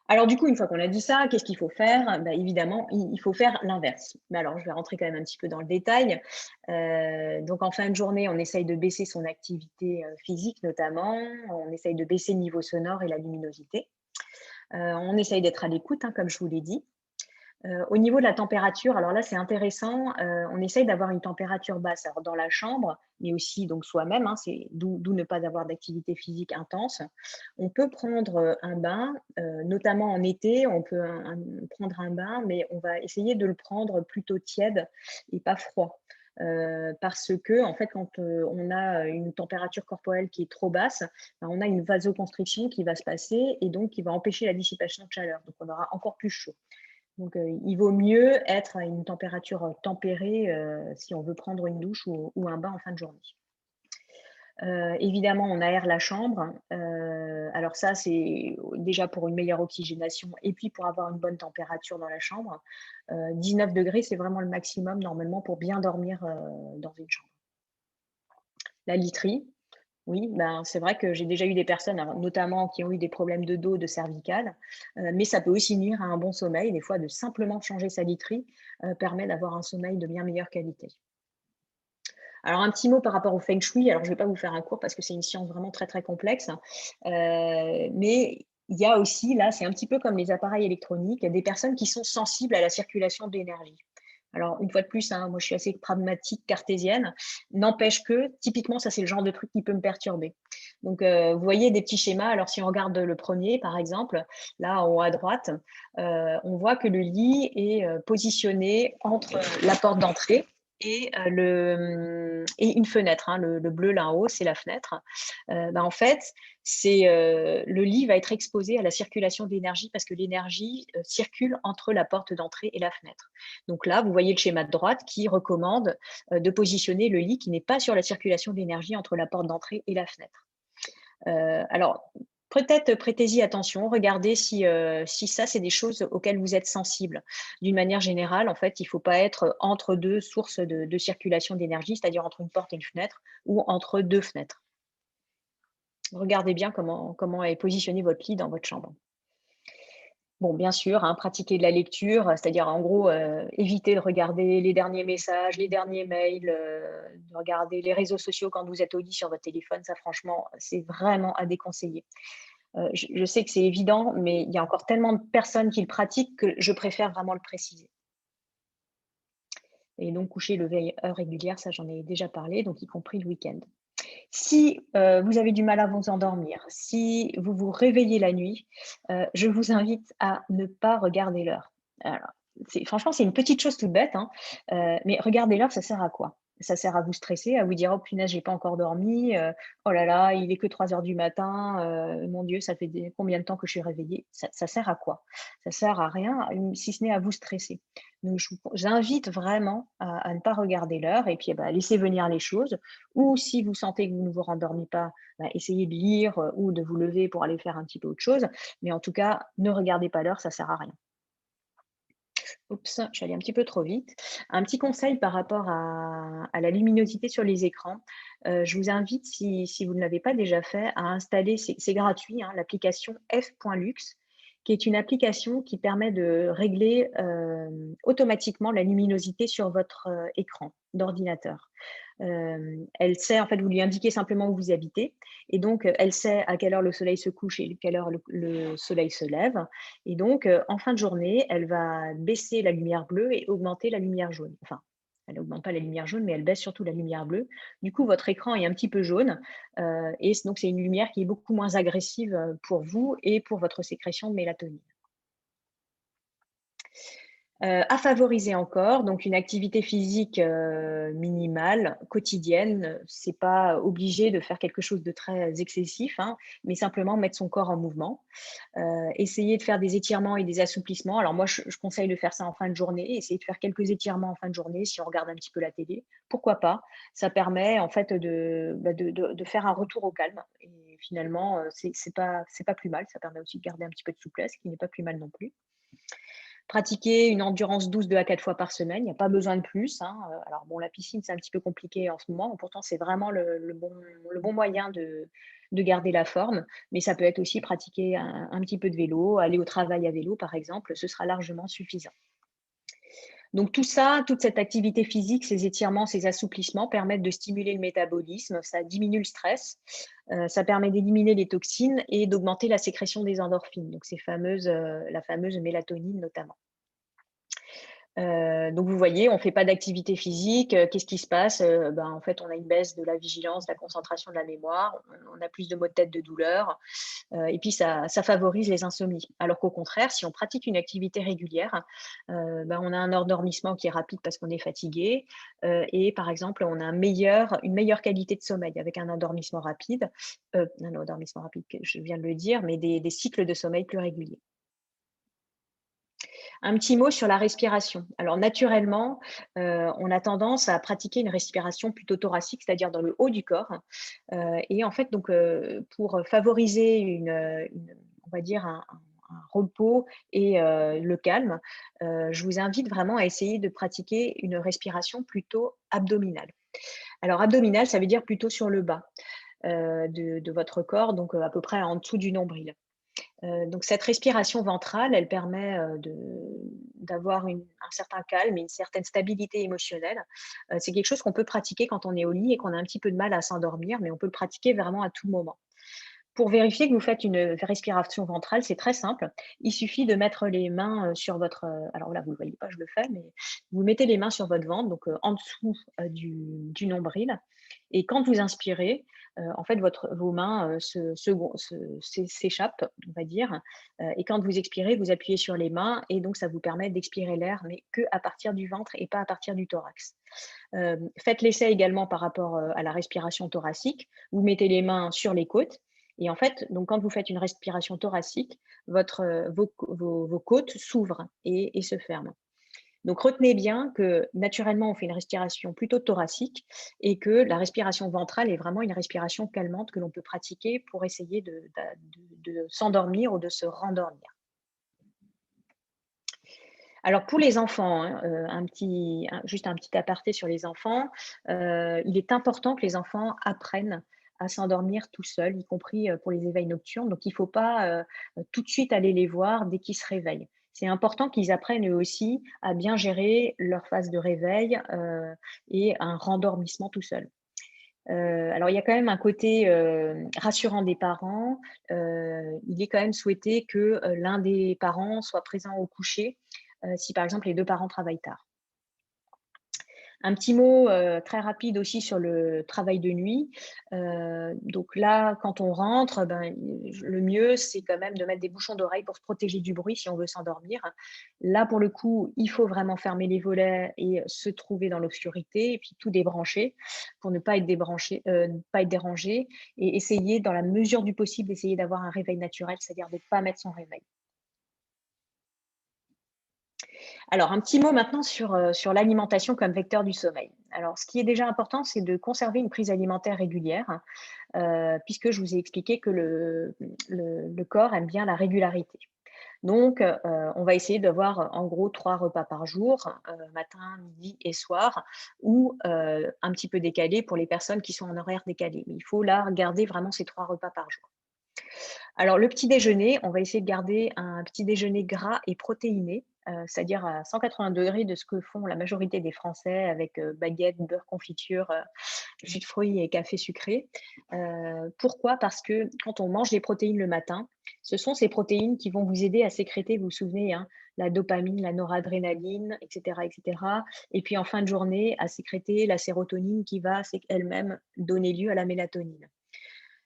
Alors du coup, une fois qu'on a dit ça, qu'est-ce qu'il faut faire? Évidemment, il faut faire l'inverse. Mais alors, je vais rentrer quand même un petit peu dans le détail. Donc en fin de journée, on essaye de baisser son activité physique notamment. On essaye de baisser le niveau sonore et la luminosité. On essaye d'être à l'écoute, comme je vous l'ai dit. Au niveau de la température, alors là, c'est intéressant. On essaye d'avoir une température basse, alors dans la chambre, mais aussi donc soi-même, hein, c'est d'où ne pas avoir d'activité physique intense. On peut prendre un bain, notamment en été, on peut prendre un bain, mais on va essayer de le prendre plutôt tiède et pas froid. Parce que, en fait, quand on a une température corporelle qui est trop basse, ben, on a une vasoconstriction qui va se passer et donc qui va empêcher la dissipation de chaleur. Donc, on aura encore plus chaud. Donc, il vaut mieux être à une température tempérée si on veut prendre une douche ou un bain en fin de journée. Évidemment, on aère la chambre. Alors ça, c'est déjà pour une meilleure oxygénation et puis pour avoir une bonne température dans la chambre. 19 degrés, c'est vraiment le maximum normalement pour bien dormir dans une chambre. La literie, oui, ben, c'est vrai que j'ai déjà eu des personnes, alors, notamment qui ont eu des problèmes de dos, de cervicales, mais ça peut aussi nuire à un bon sommeil. Des fois, de simplement changer sa literie permet d'avoir un sommeil de bien meilleure qualité. Alors, un petit mot par rapport au feng shui. Alors, je ne vais pas vous faire un cours parce que c'est une science vraiment très, très complexe. Mais il y a aussi, là, c'est un petit peu comme les appareils électroniques, des personnes qui sont sensibles à la circulation de l'énergie. Alors, une fois de plus, hein, moi, je suis assez pragmatique, cartésienne. N'empêche que, typiquement, ça, c'est le genre de truc qui peut me perturber. Donc, vous voyez des petits schémas. Alors, si on regarde le premier, par exemple, là, en haut à droite, on voit que le lit est positionné entre la porte d'entrée et une fenêtre, hein, le bleu là en haut, c'est la fenêtre. En fait, le lit va être exposé à la circulation d'énergie parce que l'énergie circule entre la porte d'entrée et la fenêtre. Donc là, vous voyez le schéma de droite qui recommande de positionner le lit qui n'est pas sur la circulation d'énergie entre la porte d'entrée et la fenêtre. Alors, peut-être prêtez-y attention, regardez si ça, c'est des choses auxquelles vous êtes sensible. D'une manière générale, en fait, il ne faut pas être entre deux sources de circulation d'énergie, c'est-à-dire entre une porte et une fenêtre, ou entre deux fenêtres. Regardez bien comment est positionné votre lit dans votre chambre. Bon, bien sûr, hein, pratiquer de la lecture, c'est-à-dire en gros, éviter de regarder les derniers messages, les derniers mails, de regarder les réseaux sociaux quand vous êtes au lit sur votre téléphone. Ça, franchement, c'est vraiment à déconseiller. Je sais que c'est évident, mais il y a encore tellement de personnes qui le pratiquent que je préfère vraiment le préciser. Et donc, coucher, lever à heure régulière, ça, j'en ai déjà parlé, donc y compris le week-end. Si vous avez du mal à vous endormir, si vous vous réveillez la nuit, je vous invite à ne pas regarder l'heure. Alors, franchement, c'est une petite chose toute bête, hein, mais regarder l'heure, ça sert à quoi? Ça sert à vous stresser, à vous dire: «Oh punaise, j'ai pas encore dormi, oh là là, il est que 3 heures du matin, mon Dieu, ça fait combien de temps que je suis réveillée?» Ça sert à quoi? Ça sert à rien, si ce n'est à vous stresser. Donc j'invite vraiment à ne pas regarder l'heure et puis, à laisser venir les choses. Ou si vous sentez que vous ne vous rendormez pas, essayez de lire ou de vous lever pour aller faire un petit peu autre chose. Mais en tout cas, ne regardez pas l'heure, ça ne sert à rien. Oups, je suis allée un petit peu trop vite. Un petit conseil par rapport à la luminosité sur les écrans. Je vous invite, si vous ne l'avez pas déjà fait, à installer, c'est gratuit, hein, l'application f.lux, qui est une application qui permet de régler automatiquement la luminosité sur votre écran d'ordinateur. Elle sait, en fait, vous lui indiquez simplement où vous habitez et donc elle sait à quelle heure le soleil se couche et à quelle heure le soleil se lève. Et donc, en fin de journée, elle va baisser la lumière bleue et augmenter la lumière jaune. Enfin, elle n'augmente pas la lumière jaune, mais elle baisse surtout la lumière bleue. Du coup, votre écran est un petit peu jaune et donc c'est une lumière qui est beaucoup moins agressive pour vous et pour votre sécrétion de mélatonine. À favoriser encore, donc une activité physique minimale, quotidienne. C'est pas obligé de faire quelque chose de très excessif, hein, mais simplement mettre son corps en mouvement. Essayer de faire des étirements et des assouplissements. Alors moi, je conseille de faire ça en fin de journée. Essayer de faire quelques étirements en fin de journée si on regarde un petit peu la télé. Pourquoi pas? Ça permet en fait de faire un retour au calme. Et finalement, c'est pas plus mal. Ça permet aussi de garder un petit peu de souplesse, qui n'est pas plus mal non plus. Pratiquer une endurance douce 2 à 4 fois par semaine, il n'y a pas besoin de plus, hein. Alors bon, la piscine, c'est un petit peu compliqué en ce moment, pourtant c'est vraiment le bon moyen de garder la forme, mais ça peut être aussi pratiquer un petit peu de vélo, aller au travail à vélo par exemple, ce sera largement suffisant. Donc tout ça, toute cette activité physique, ces étirements, ces assouplissements permettent de stimuler le métabolisme, ça diminue le stress, ça permet d'éliminer les toxines et d'augmenter la sécrétion des endorphines, donc la fameuse mélatonine notamment. Donc, vous voyez, on ne fait pas d'activité physique. Qu'est-ce qui se passe? En fait, on a une baisse de la vigilance, de la concentration, de la mémoire. On a plus de maux de tête, de douleurs. Et puis, ça favorise les insomnies. Alors qu'au contraire, si on pratique une activité régulière, on a un endormissement qui est rapide parce qu'on est fatigué. Et par exemple, on a une meilleure qualité de sommeil avec un endormissement rapide. Je viens de le dire, mais des cycles de sommeil plus réguliers. Un petit mot sur la respiration. Alors naturellement, on a tendance à pratiquer une respiration plutôt thoracique, c'est-à-dire dans le haut du corps. Et en fait, donc, pour favoriser on va dire un repos et le calme, je vous invite vraiment à essayer de pratiquer une respiration plutôt abdominale. Alors abdominale, ça veut dire plutôt sur le bas de votre corps, donc à peu près en dessous du nombril. Donc cette respiration ventrale, elle permet d'avoir un certain calme et une certaine stabilité émotionnelle. C'est quelque chose qu'on peut pratiquer quand on est au lit et qu'on a un petit peu de mal à s'endormir, mais on peut le pratiquer vraiment à tout moment. Pour vérifier que vous faites une respiration ventrale, c'est très simple. Il suffit de mettre les mains sur votre… alors là, vous ne le voyez pas, je le fais, mais vous mettez les mains sur votre ventre, donc en dessous du nombril. Et quand vous inspirez, en fait, vos mains s'échappent, on va dire. Et quand vous expirez, vous appuyez sur les mains et donc ça vous permet d'expirer l'air, mais qu'à partir du ventre et pas à partir du thorax. Faites l'essai également par rapport à la respiration thoracique. Vous mettez les mains sur les côtes. Et en fait, donc quand vous faites une respiration thoracique, vos côtes s'ouvrent et se ferment. Donc, retenez bien que naturellement, on fait une respiration plutôt thoracique et que la respiration ventrale est vraiment une respiration calmante que l'on peut pratiquer pour essayer de s'endormir ou de se rendormir. Alors, pour les enfants, hein, juste un petit aparté sur les enfants, il est important que les enfants apprennent à s'endormir tout seuls, y compris pour les éveils nocturnes. Donc, il ne faut pas tout de suite aller les voir dès qu'ils se réveillent. C'est important qu'ils apprennent eux aussi à bien gérer leur phase de réveil et un rendormissement tout seul. Alors, il y a quand même un côté rassurant des parents. Il est quand même souhaité que l'un des parents soit présent au coucher si, par exemple, les deux parents travaillent tard. Un petit mot très rapide aussi sur le travail de nuit. Donc là, quand on rentre, le mieux, c'est quand même de mettre des bouchons d'oreille pour se protéger du bruit si on veut s'endormir. Là, pour le coup, il faut vraiment fermer les volets et se trouver dans l'obscurité et puis tout débrancher pour ne pas être dérangé et essayer, dans la mesure du possible, d'essayer d'avoir un réveil naturel, c'est-à-dire de ne pas mettre son réveil. Alors, un petit mot maintenant sur l'alimentation comme vecteur du sommeil. Alors, ce qui est déjà important, c'est de conserver une prise alimentaire régulière, puisque je vous ai expliqué que le corps aime bien la régularité. Donc, on va essayer d'avoir en gros 3 repas par jour, matin, midi et soir, ou un petit peu décalé pour les personnes qui sont en horaire décalé. Mais il faut là garder vraiment ces 3 repas par jour. Alors, le petit déjeuner, on va essayer de garder un petit déjeuner gras et protéiné, c'est-à-dire à 180 degrés de ce que font la majorité des Français avec baguette, beurre, confiture, jus de fruits et café sucré. Pourquoi? Parce que quand on mange des protéines le matin, ce sont ces protéines qui vont vous aider à sécréter, vous vous souvenez, hein, la dopamine, la noradrénaline, etc., etc. Et puis en fin de journée, à sécréter la sérotonine qui va elle-même donner lieu à la mélatonine.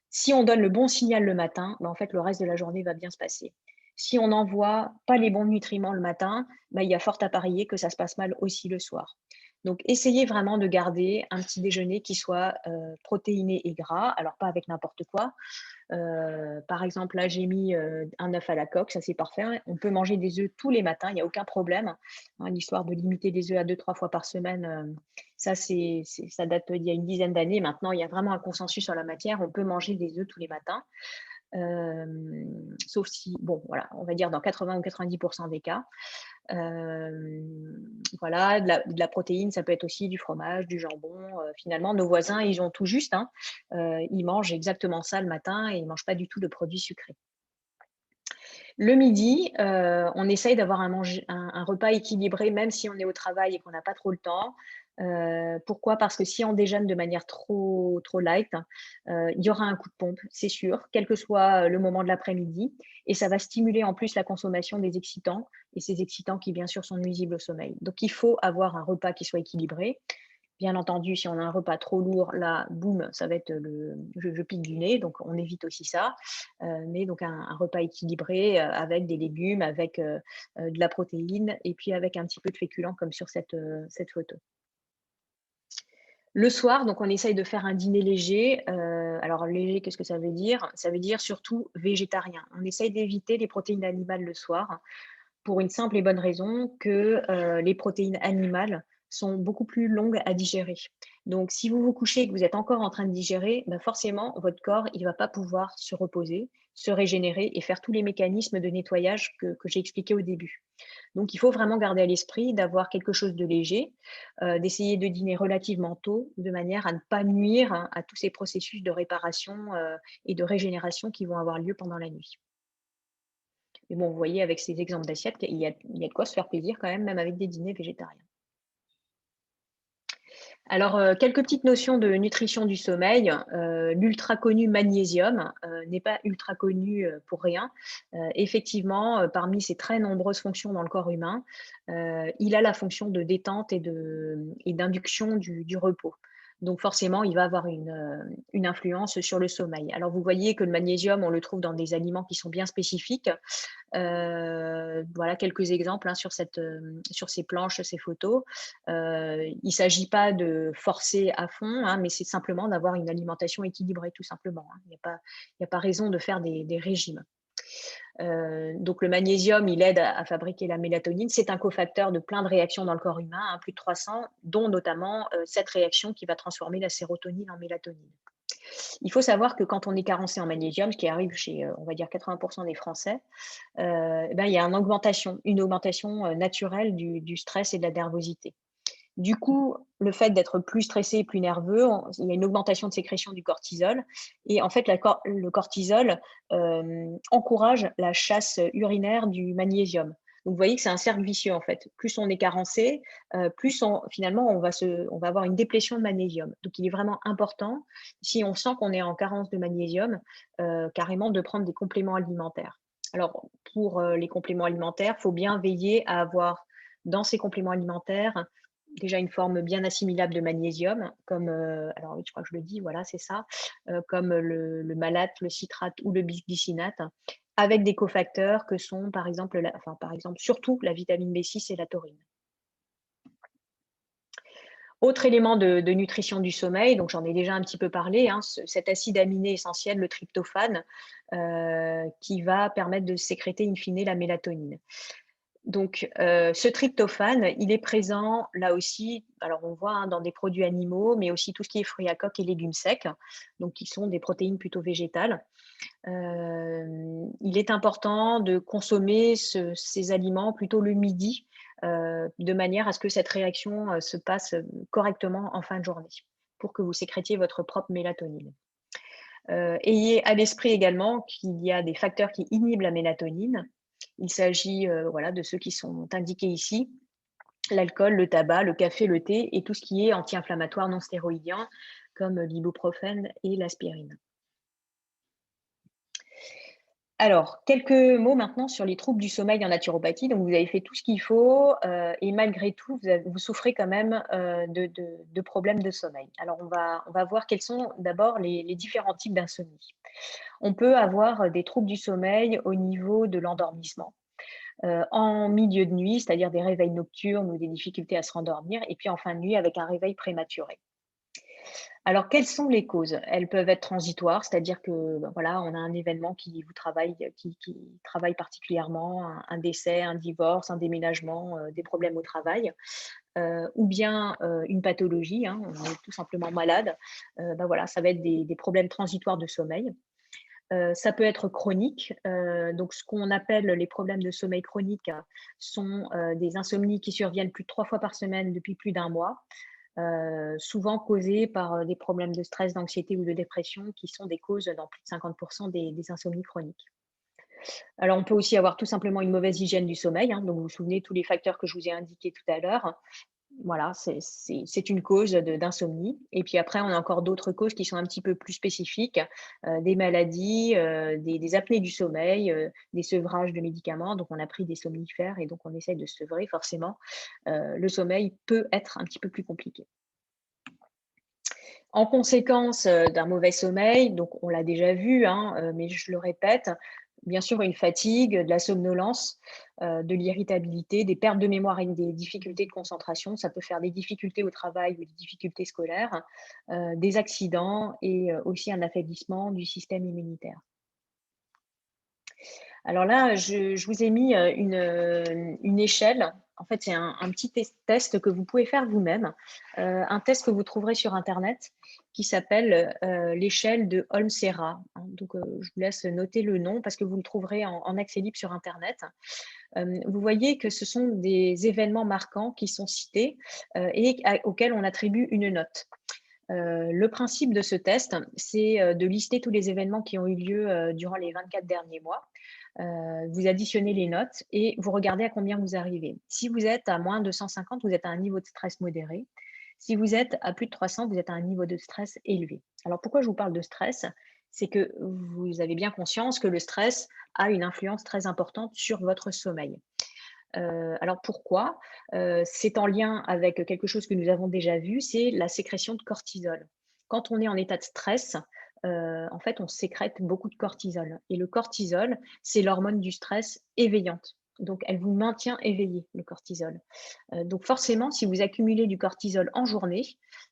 Si on donne le bon signal le matin, en fait, le reste de la journée va bien se passer. Si on n'envoie pas les bons nutriments le matin, il y a fort à parier que ça se passe mal aussi le soir. Donc, essayez vraiment de garder un petit déjeuner qui soit protéiné et gras. Alors, pas avec n'importe quoi. Par exemple, là, j'ai mis un œuf à la coque, ça c'est parfait. On peut manger des œufs tous les matins, il n'y a aucun problème. Hein, l'histoire de limiter les œufs à 2-3 fois par semaine, ça date d'il y a une dizaine d'années. Maintenant, il y a vraiment un consensus sur la matière. On peut manger des œufs tous les matins. Sauf si, bon, voilà, on va dire dans 80 ou 90% des cas. Voilà, de la protéine, ça peut être aussi du fromage, du jambon. Finalement, nos voisins, ils ont tout juste. Hein. Ils mangent exactement ça le matin et ils ne mangent pas du tout de produits sucrés. Le midi, on essaye d'avoir un repas équilibré, même si on est au travail et qu'on n'a pas trop le temps. Pourquoi? Parce que si on déjeune de manière trop light, il y aura un coup de pompe, c'est sûr, quel que soit le moment de l'après-midi, et ça va stimuler en plus la consommation des excitants, et ces excitants qui, bien sûr, sont nuisibles au sommeil. Donc il faut avoir un repas qui soit équilibré. Bien entendu, si on a un repas trop lourd, là, boum, ça va être je pique du nez, donc on évite aussi ça. Mais donc un repas équilibré avec des légumes, avec de la protéine et puis avec un petit peu de féculents comme sur cette photo. Le soir, donc on essaye de faire un dîner léger. Alors léger, qu'est-ce que ça veut dire? Ça veut dire surtout végétarien. On essaye d'éviter les protéines animales le soir pour une simple et bonne raison que les protéines animales sont beaucoup plus longues à digérer. Donc, si vous vous couchez et que vous êtes encore en train de digérer, ben forcément, votre corps il ne va pas pouvoir se reposer, se régénérer et faire tous les mécanismes de nettoyage que j'ai expliqué au début. Donc, il faut vraiment garder à l'esprit d'avoir quelque chose de léger, d'essayer de dîner relativement tôt, de manière à ne pas nuire à tous ces processus de réparation et de régénération qui vont avoir lieu pendant la nuit. Mais bon, vous voyez avec ces exemples d'assiettes qu'il y a de quoi se faire plaisir quand même avec des dîners végétariens. Alors, quelques petites notions de nutrition du sommeil. L'ultra connu magnésium n'est pas ultra connu pour rien. Effectivement, parmi ses très nombreuses fonctions dans le corps humain, il a la fonction de détente et d'induction du repos. Donc forcément, il va avoir une influence sur le sommeil. Alors vous voyez que le magnésium, on le trouve dans des aliments qui sont bien spécifiques. Voilà quelques exemples sur ces planches, ces photos. Il ne s'agit pas de forcer à fond, mais c'est simplement d'avoir une alimentation équilibrée, tout simplement. Il n'y a pas raison de faire des régimes. Donc le magnésium, il aide à fabriquer la mélatonine. C'est un cofacteur de plein de réactions dans le corps humain, plus de 300, dont notamment cette réaction qui va transformer la sérotonine en mélatonine. Il faut savoir que quand on est carencé en magnésium, ce qui arrive chez, on va dire, 80% des Français, il y a une augmentation naturelle du stress et de la nervosité. Du coup, le fait d'être plus stressé et plus nerveux, il y a une augmentation de sécrétion du cortisol. Et en fait, le cortisol encourage la chasse urinaire du magnésium. Donc, vous voyez que c'est un cercle vicieux, en fait. Plus on est carencé, plus finalement, on va avoir une déplétion de magnésium. Donc, il est vraiment important, si on sent qu'on est en carence de magnésium, carrément de prendre des compléments alimentaires. Alors, pour les compléments alimentaires, il faut bien veiller à avoir dans ces compléments alimentaires déjà une forme bien assimilable de magnésium, comme, alors oui, je crois que je le dis, voilà, c'est ça, comme le malate, le citrate ou le bisglycinate, avec des cofacteurs que sont, par exemple, surtout la vitamine B6 et la taurine. Autre élément de nutrition du sommeil, donc j'en ai déjà un petit peu parlé, cet acide aminé essentiel, le tryptophane, qui va permettre de sécréter in fine la mélatonine. Donc, ce tryptophane, il est présent là aussi, alors on voit dans des produits animaux, mais aussi tout ce qui est fruits à coque et légumes secs, donc qui sont des protéines plutôt végétales. Il est important de consommer ces aliments plutôt le midi, de manière à ce que cette réaction se passe correctement en fin de journée, pour que vous sécrétiez votre propre mélatonine. Ayez à l'esprit également qu'il y a des facteurs qui inhibent la mélatonine. Il s'agit de ceux qui sont indiqués ici, l'alcool, le tabac, le café, le thé et tout ce qui est anti-inflammatoire non stéroïdien comme l'ibuprofène et l'aspirine. Alors, quelques mots maintenant sur les troubles du sommeil en naturopathie. Donc, vous avez fait tout ce qu'il faut et malgré tout, vous souffrez quand même de problèmes de sommeil. Alors, on va voir quels sont d'abord les différents types d'insomnie. On peut avoir des troubles du sommeil au niveau de l'endormissement, en milieu de nuit, c'est-à-dire des réveils nocturnes ou des difficultés à se rendormir, et puis en fin de nuit avec un réveil prématuré. Alors, quelles sont les causes? Elles peuvent être transitoires, c'est-à-dire que voilà, on a un événement qui travaille particulièrement, un décès, un divorce, un déménagement, des problèmes au travail, ou bien une pathologie, on est tout simplement malade. Voilà, ça va être des problèmes transitoires de sommeil. Ça peut être chronique. Donc, ce qu'on appelle les problèmes de sommeil chronique sont des insomnies qui surviennent plus de 3 fois par semaine depuis plus d'1 mois, souvent causées par des problèmes de stress, d'anxiété ou de dépression qui sont des causes dans plus de 50% des insomnies chroniques. Alors, on peut aussi avoir tout simplement une mauvaise hygiène du sommeil, hein. Donc, vous vous souvenez, tous les facteurs que je vous ai indiqués tout à l'heure. Voilà, c'est une cause d'insomnie. Et puis après, on a encore d'autres causes qui sont un petit peu plus spécifiques, des maladies, des apnées du sommeil, des sevrages de médicaments. Donc, on a pris des somnifères et donc on essaye de se sevrer forcément. Le sommeil peut être un petit peu plus compliqué. En conséquence d'un mauvais sommeil, donc on l'a déjà vu, hein, mais je le répète, bien sûr une fatigue, de la somnolence, de l'irritabilité, des pertes de mémoire et des difficultés de concentration. Ça peut faire des difficultés au travail ou des difficultés scolaires, des accidents et aussi un affaiblissement du système immunitaire. Alors là, je vous ai mis une échelle. En fait, c'est un petit test que vous pouvez faire vous-même, un test que vous trouverez sur Internet qui s'appelle l'échelle de Holmes-Serra. Donc, je vous laisse noter le nom parce que vous le trouverez en accès libre sur Internet. Vous voyez que ce sont des événements marquants qui sont cités et auxquels on attribue une note. Le principe de ce test, c'est de lister tous les événements qui ont eu lieu durant les 24 derniers mois. Vous additionnez les notes et vous regardez à combien vous arrivez. Si vous êtes à moins de 150, vous êtes à un niveau de stress modéré. Si vous êtes à plus de 300, vous êtes à un niveau de stress élevé. Alors pourquoi je vous parle de stress? C'est que vous avez bien conscience que le stress a une influence très importante sur votre sommeil. Alors pourquoi? C'est en lien avec quelque chose que nous avons déjà vu, c'est la sécrétion de cortisol. Quand on est en état de stress, en fait, on sécrète beaucoup de cortisol. Et le cortisol, c'est l'hormone du stress éveillante. Donc, elle vous maintient éveillé, le cortisol. Donc, forcément, si vous accumulez du cortisol en journée,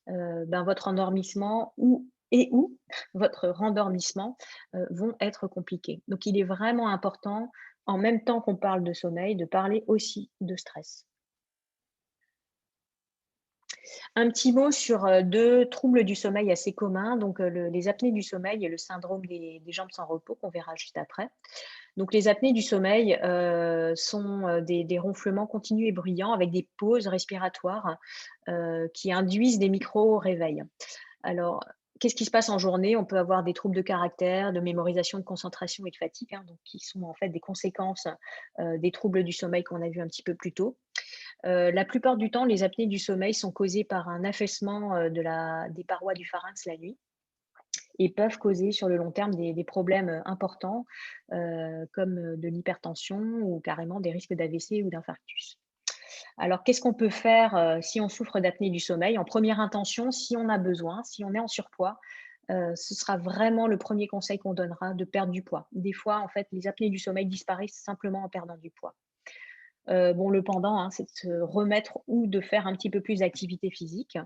votre endormissement ou votre rendormissement vont être compliqués. Donc, il est vraiment important, en même temps qu'on parle de sommeil, de parler aussi de stress. Un petit mot sur deux troubles du sommeil assez communs, donc les apnées du sommeil et le syndrome des jambes sans repos qu'on verra juste après. Donc les apnées du sommeil sont des ronflements continus et bruyants avec des pauses respiratoires qui induisent des micro-réveils. Alors, qu'est-ce qui se passe en journée? On peut avoir des troubles de caractère, de mémorisation, de concentration et de fatigue, hein, donc qui sont en fait des conséquences des troubles du sommeil qu'on a vu un petit peu plus tôt. La plupart du temps, les apnées du sommeil sont causées par un affaissement des parois du pharynx la nuit et peuvent causer sur le long terme des problèmes importants comme de l'hypertension ou carrément des risques d'AVC ou d'infarctus. Alors, qu'est-ce qu'on peut faire si on souffre d'apnée du sommeil? En première intention, si on a besoin, si on est en surpoids, ce sera vraiment le premier conseil qu'on donnera de perdre du poids. Des fois, en fait, les apnées du sommeil disparaissent simplement en perdant du poids. Le pendant, hein, c'est de se remettre ou de faire un petit peu plus d'activité physique,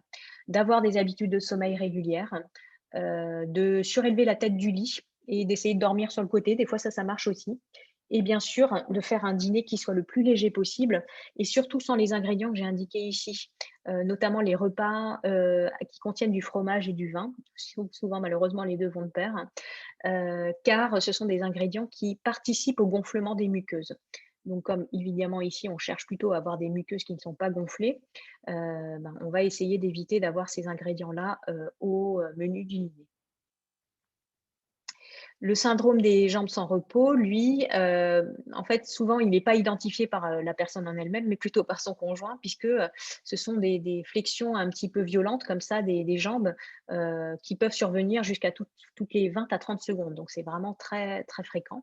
d'avoir des habitudes de sommeil régulières, de surélever la tête du lit et d'essayer de dormir sur le côté. Des fois, ça marche aussi. Et bien sûr, de faire un dîner qui soit le plus léger possible et surtout sans les ingrédients que j'ai indiqués ici, notamment les repas qui contiennent du fromage et du vin. Souvent, malheureusement, les deux vont de pair, car ce sont des ingrédients qui participent au gonflement des muqueuses. Donc, comme évidemment ici, on cherche plutôt à avoir des muqueuses qui ne sont pas gonflées, on va essayer d'éviter d'avoir ces ingrédients-là au menu du dîner. Le syndrome des jambes sans repos, lui, en fait, souvent, il n'est pas identifié par la personne en elle-même, mais plutôt par son conjoint, puisque ce sont des flexions un petit peu violentes, comme ça, des jambes, qui peuvent survenir jusqu'à toutes les 20 à 30 secondes. Donc, c'est vraiment très, très fréquent.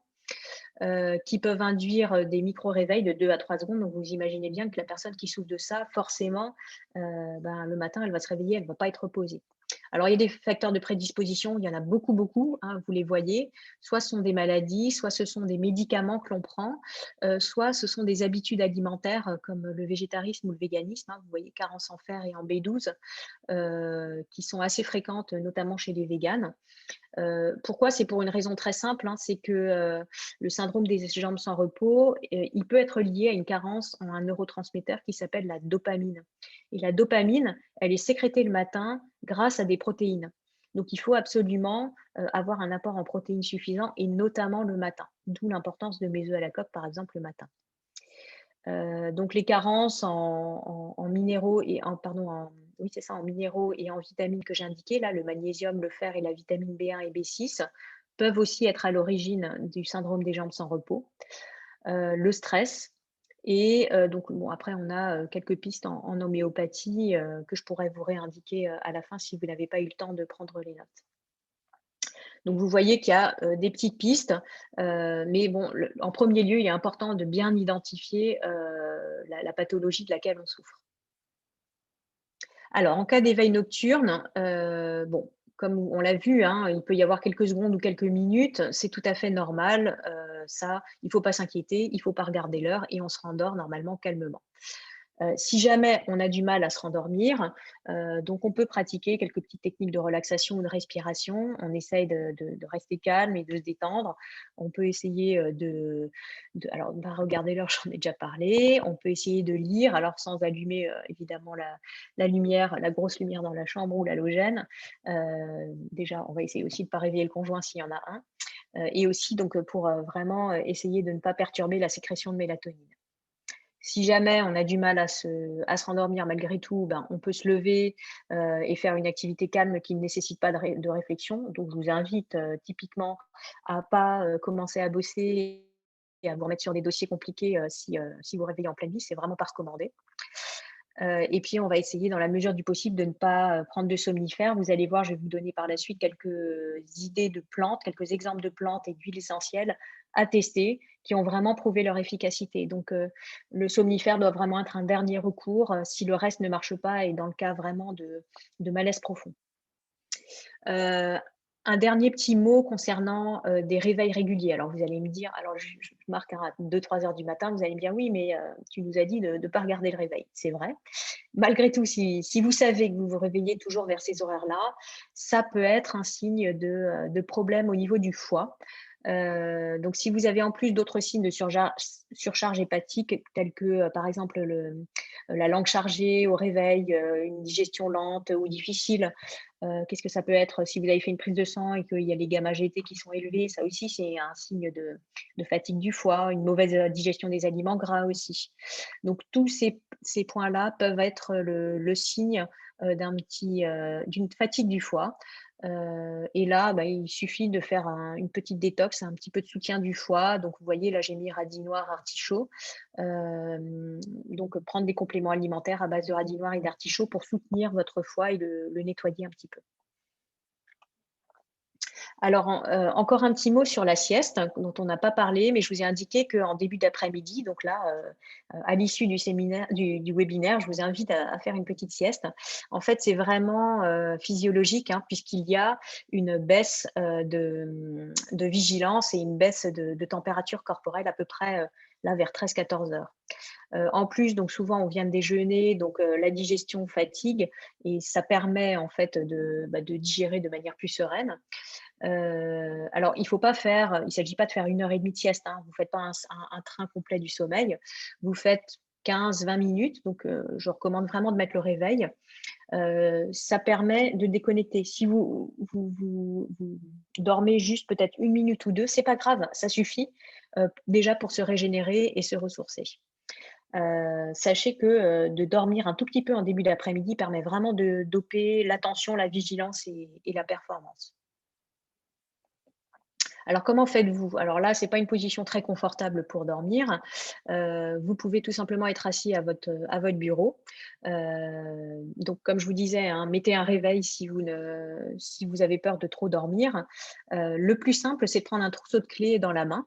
Qui peuvent induire des micro-réveils de 2 à 3 secondes. Donc, vous imaginez bien que la personne qui souffre de ça, forcément, le matin, elle va se réveiller, elle ne va pas être reposée. Alors, il y a des facteurs de prédisposition, il y en a beaucoup, beaucoup, hein, vous les voyez. Soit ce sont des maladies, soit ce sont des médicaments que l'on prend, soit ce sont des habitudes alimentaires comme le végétarisme ou le véganisme. Hein, vous voyez, carence en fer et en B12, qui sont assez fréquentes, notamment chez les véganes. Pourquoi? C'est pour une raison très simple, hein, c'est que le syndrome des jambes sans repos, il peut être lié à une carence en un neurotransmetteur qui s'appelle la dopamine. Et la dopamine, elle est sécrétée le matin grâce à des protéines. Donc, il faut absolument avoir un apport en protéines suffisant et notamment le matin. D'où l'importance de mes œufs à la coque, par exemple, le matin. Donc, les carences en minéraux et oui, c'est ça, en minéraux et en vitamines que j'ai indiquées, là, le magnésium, le fer et la vitamine B1 et B6, peuvent aussi être à l'origine du syndrome des jambes sans repos, le stress et donc bon après on a, quelques pistes en homéopathie, que je pourrais vous réindiquer, à la fin si vous n'avez pas eu le temps de prendre les notes. Donc vous voyez qu'il y a, des petites pistes, mais bon en premier lieu, il est important de bien identifier, la pathologie de laquelle on souffre. Alors, en cas d'éveil nocturne, bon, comme on l'a vu, hein, il peut y avoir quelques secondes ou quelques minutes, c'est tout à fait normal. Ça, il ne faut pas s'inquiéter, il ne faut pas regarder l'heure et on se rendort normalement calmement. Si jamais on a du mal à se rendormir, donc on peut pratiquer quelques petites techniques de relaxation ou de respiration. On essaye de rester calme et de se détendre. On peut essayer alors on va regarder l'heure, j'en ai déjà parlé. On peut essayer de lire, alors sans allumer évidemment la lumière, la grosse lumière dans la chambre ou l'halogène. Déjà, on va essayer aussi de ne pas réveiller le conjoint s'il y en a un. Et aussi donc pour vraiment essayer de ne pas perturber la sécrétion de mélatonine. Si jamais on a du mal à se rendormir malgré tout, ben, on peut se lever et faire une activité calme qui ne nécessite pas de réflexion. Donc, je vous invite typiquement à pas commencer à bosser et à vous remettre sur des dossiers compliqués si vous réveillez en pleine nuit, c'est vraiment pas recommandé. Et puis, on va essayer dans la mesure du possible de ne pas prendre de somnifères. Vous allez voir, je vais vous donner par la suite quelques idées de plantes, quelques exemples de plantes et d'huiles essentielles à tester qui ont vraiment prouvé leur efficacité. Donc, le somnifère doit vraiment être un dernier recours si le reste ne marche pas et dans le cas vraiment de malaise profond. Un dernier petit mot concernant des réveils réguliers. Alors, vous allez me dire, alors je marque à 2-3 heures du matin, vous allez me dire, oui, mais tu nous as dit de ne pas regarder le réveil. C'est vrai. Malgré tout, si vous savez que vous vous réveillez toujours vers ces horaires-là, ça peut être un signe de problème au niveau du foie. Donc, si vous avez en plus d'autres signes de surcharge hépatique, tels que par exemple la langue chargée au réveil, une digestion lente ou difficile, qu'est-ce que ça peut être si vous avez fait une prise de sang et qu'il y a les gamma-GT qui sont élevés? Ça aussi, c'est un signe de fatigue du foie, une mauvaise digestion des aliments gras aussi. Donc, tous ces points-là peuvent être le signe d'une fatigue du foie. Et là, bah, il suffit de faire une petite détox, un petit peu de soutien du foie. Donc, vous voyez, là, j'ai mis radis noir, artichaut. Donc, prendre des compléments alimentaires à base de radis noir et d'artichaut pour soutenir votre foie et le nettoyer un petit peu. Alors, encore un petit mot sur la sieste, dont on n'a pas parlé, mais je vous ai indiqué qu'en début d'après-midi, donc là, à l'issue du séminaire, du webinaire, je vous invite à faire une petite sieste. En fait, c'est vraiment physiologique, hein, puisqu'il y a une baisse de vigilance et une baisse de température corporelle à peu près là vers 13-14 heures. En plus, donc souvent on vient de déjeuner, donc la digestion fatigue et ça permet en fait de digérer de manière plus sereine. Alors, il ne s'agit pas de faire 1 heure et demie de sieste, hein. Vous ne faites pas un train complet du sommeil. Vous faites 15-20 minutes. Donc, je recommande vraiment de mettre le réveil. Ça permet de déconnecter. Si vous dormez juste peut-être 1 minute ou 2, c'est pas grave, ça suffit déjà pour se régénérer et se ressourcer. Sachez que de dormir un tout petit peu en début d'après-midi permet vraiment de doper l'attention, la vigilance et la performance. Alors, comment faites-vous? Alors là, ce n'est pas une position très confortable pour dormir. Vous pouvez tout simplement être assis à votre bureau. Donc, comme je vous disais, hein, mettez un réveil si vous avez peur de trop dormir. Le plus simple, c'est de prendre un trousseau de clés dans la main.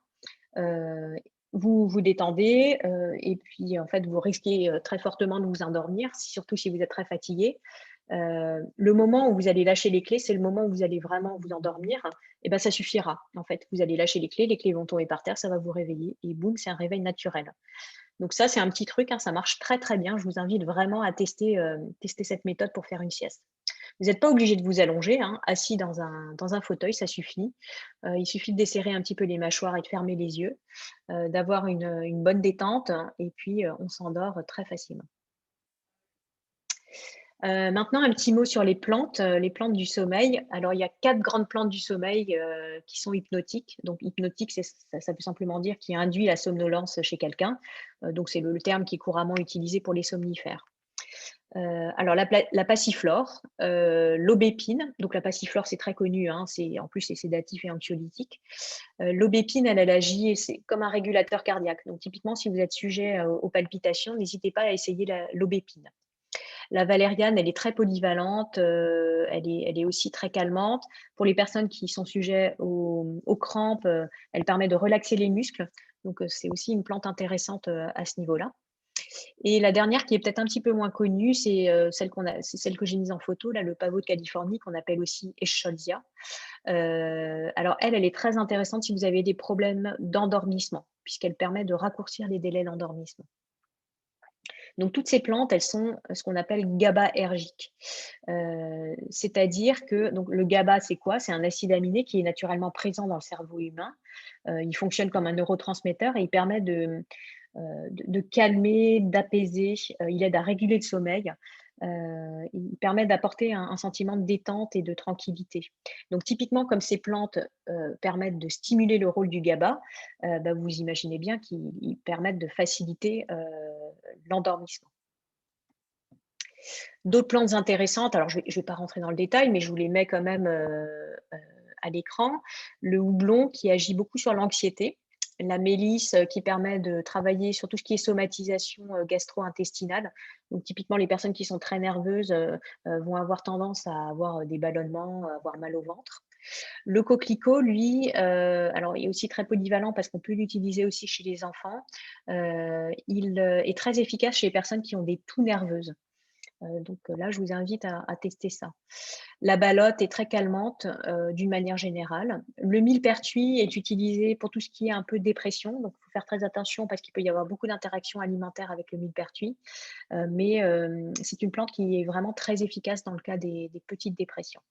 Vous vous détendez et puis, en fait, vous risquez très fortement de vous endormir, surtout si vous êtes très fatigué. Le moment où vous allez lâcher les clés, c'est le moment où vous allez vraiment vous endormir. Et ben, ça suffira. En fait, vous allez lâcher les clés vont tomber par terre, ça va vous réveiller et boum, c'est un réveil naturel. Donc ça, c'est un petit truc, hein, ça marche très très bien. Je vous invite vraiment à tester cette méthode pour faire une sieste. Vous n'êtes pas obligé de vous allonger, hein, assis dans un fauteuil, ça suffit. Il suffit de desserrer un petit peu les mâchoires et de fermer les yeux, d'avoir une bonne détente et puis on s'endort très facilement. Maintenant, un petit mot sur les plantes du sommeil. Alors, il y a 4 grandes plantes du sommeil qui sont hypnotiques. Donc, hypnotique, ça peut simplement dire qui induit la somnolence chez quelqu'un. Donc, c'est le terme qui est couramment utilisé pour les somnifères. Alors, la passiflore, l'aubépine. Donc, la passiflore, c'est très connu. Hein, en plus, c'est sédatif et anxiolytique. L'aubépine, elle agit, c'est comme un régulateur cardiaque. Donc, typiquement, si vous êtes sujet aux palpitations, n'hésitez pas à essayer l'aubépine. La valériane, elle est très polyvalente, elle est aussi très calmante. Pour les personnes qui sont sujets aux crampes, elle permet de relaxer les muscles. Donc, c'est aussi une plante intéressante à ce niveau-là. Et la dernière qui est peut-être un petit peu moins connue, c'est celle que j'ai mise en photo, là, le pavot de Californie, qu'on appelle aussi Eschscholzia. Alors, elle est très intéressante si vous avez des problèmes d'endormissement, puisqu'elle permet de raccourcir les délais d'endormissement. Donc, toutes ces plantes, elles sont ce qu'on appelle GABAergiques. C'est-à-dire que donc, le GABA, c'est quoi? C'est un acide aminé qui est naturellement présent dans le cerveau humain. Il fonctionne comme un neurotransmetteur et il permet de calmer, d'apaiser. Il aide à réguler le sommeil. Il permet d'apporter un sentiment de détente et de tranquillité. Donc, typiquement, comme ces plantes permettent de stimuler le rôle du GABA, vous imaginez bien qu'ils permettent de faciliter l'endormissement. D'autres plantes intéressantes, alors je ne vais pas rentrer dans le détail, mais je vous les mets quand même à l'écran. Le houblon qui agit beaucoup sur l'anxiété. La mélisse qui permet de travailler sur tout ce qui est somatisation gastro-intestinale. Donc, typiquement, les personnes qui sont très nerveuses vont avoir tendance à avoir des ballonnements, à avoir mal au ventre. Le coquelicot, lui, alors il est aussi très polyvalent parce qu'on peut l'utiliser aussi chez les enfants. Il est très efficace chez les personnes qui ont des toux nerveuses. Donc là, je vous invite à tester ça. La balotte est très calmante d'une manière générale. Le millepertuis est utilisé pour tout ce qui est un peu dépression. Donc, il faut faire très attention parce qu'il peut y avoir beaucoup d'interactions alimentaires avec le millepertuis. Mais c'est une plante qui est vraiment très efficace dans le cas des petites dépressions.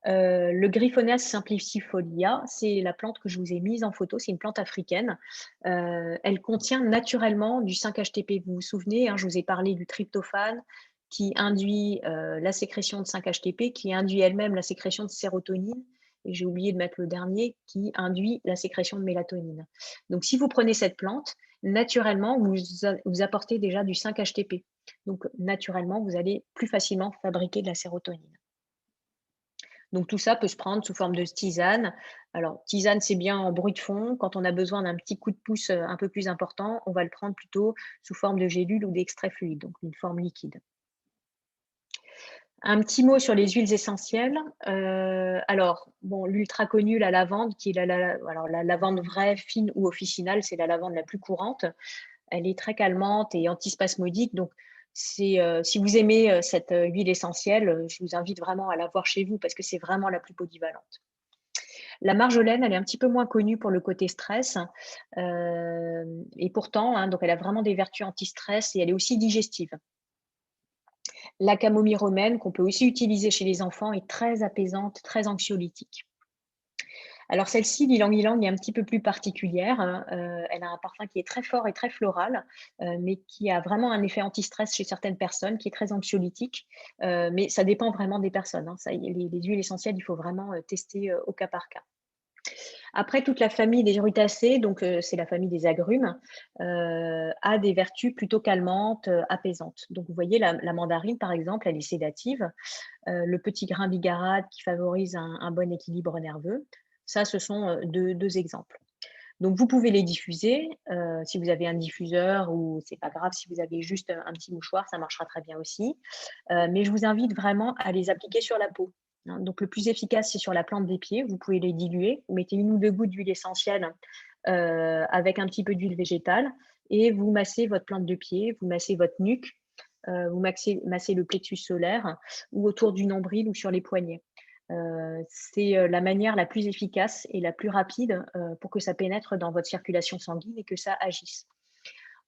Le Griffoneas simplicifolia, c'est la plante que je vous ai mise en photo. C'est une plante africaine. Elle contient naturellement du 5-HTP. Vous vous souvenez, hein, je vous ai parlé du tryptophane qui induit la sécrétion de 5-HTP, qui induit elle-même la sécrétion de sérotonine. Et j'ai oublié de mettre le dernier, qui induit la sécrétion de mélatonine. Donc, si vous prenez cette plante, naturellement, vous apportez déjà du 5-HTP. Donc, naturellement, vous allez plus facilement fabriquer de la sérotonine. Donc, tout ça peut se prendre sous forme de tisane. Alors, tisane, c'est bien en bruit de fond. Quand on a besoin d'un petit coup de pouce un peu plus important, on va le prendre plutôt sous forme de gélule ou d'extrait fluide, donc une forme liquide. Un petit mot sur les huiles essentielles. Alors, bon, l'ultra connue, la lavande, qui est la lavande vraie, fine ou officinale, c'est la lavande la plus courante. Elle est très calmante et antispasmodique. Donc, si vous aimez cette huile essentielle, je vous invite vraiment à la voir chez vous parce que c'est vraiment la plus polyvalente. La marjolaine, elle est un petit peu moins connue pour le côté stress. Et pourtant, hein, donc elle a vraiment des vertus anti-stress et elle est aussi digestive. La camomille romaine, qu'on peut aussi utiliser chez les enfants, est très apaisante, très anxiolytique. Alors celle-ci, l'ylang-ylang, est un petit peu plus particulière. Elle a un parfum qui est très fort et très floral, mais qui a vraiment un effet anti-stress chez certaines personnes, qui est très anxiolytique. Mais ça dépend vraiment des personnes. Hein. Les huiles essentielles, il faut vraiment tester au cas par cas. Après, toute la famille des rutacées, donc c'est la famille des agrumes, a des vertus plutôt calmantes, apaisantes. Donc vous voyez, la mandarine, par exemple, elle est sédative. Le petit grain bigarade qui favorise un bon équilibre nerveux. Ça, ce sont deux exemples. Donc, vous pouvez les diffuser. Si vous avez un diffuseur ou c'est pas grave, si vous avez juste un petit mouchoir, ça marchera très bien aussi. Mais je vous invite vraiment à les appliquer sur la peau. Hein. Donc, le plus efficace, c'est sur la plante des pieds. Vous pouvez les diluer. Vous mettez 1 ou 2 gouttes d'huile essentielle avec un petit peu d'huile végétale et vous massez votre plante de pied, vous massez votre nuque, vous massez le plexus solaire ou autour du nombril ou sur les poignets. C'est la manière la plus efficace et la plus rapide pour que ça pénètre dans votre circulation sanguine et que ça agisse.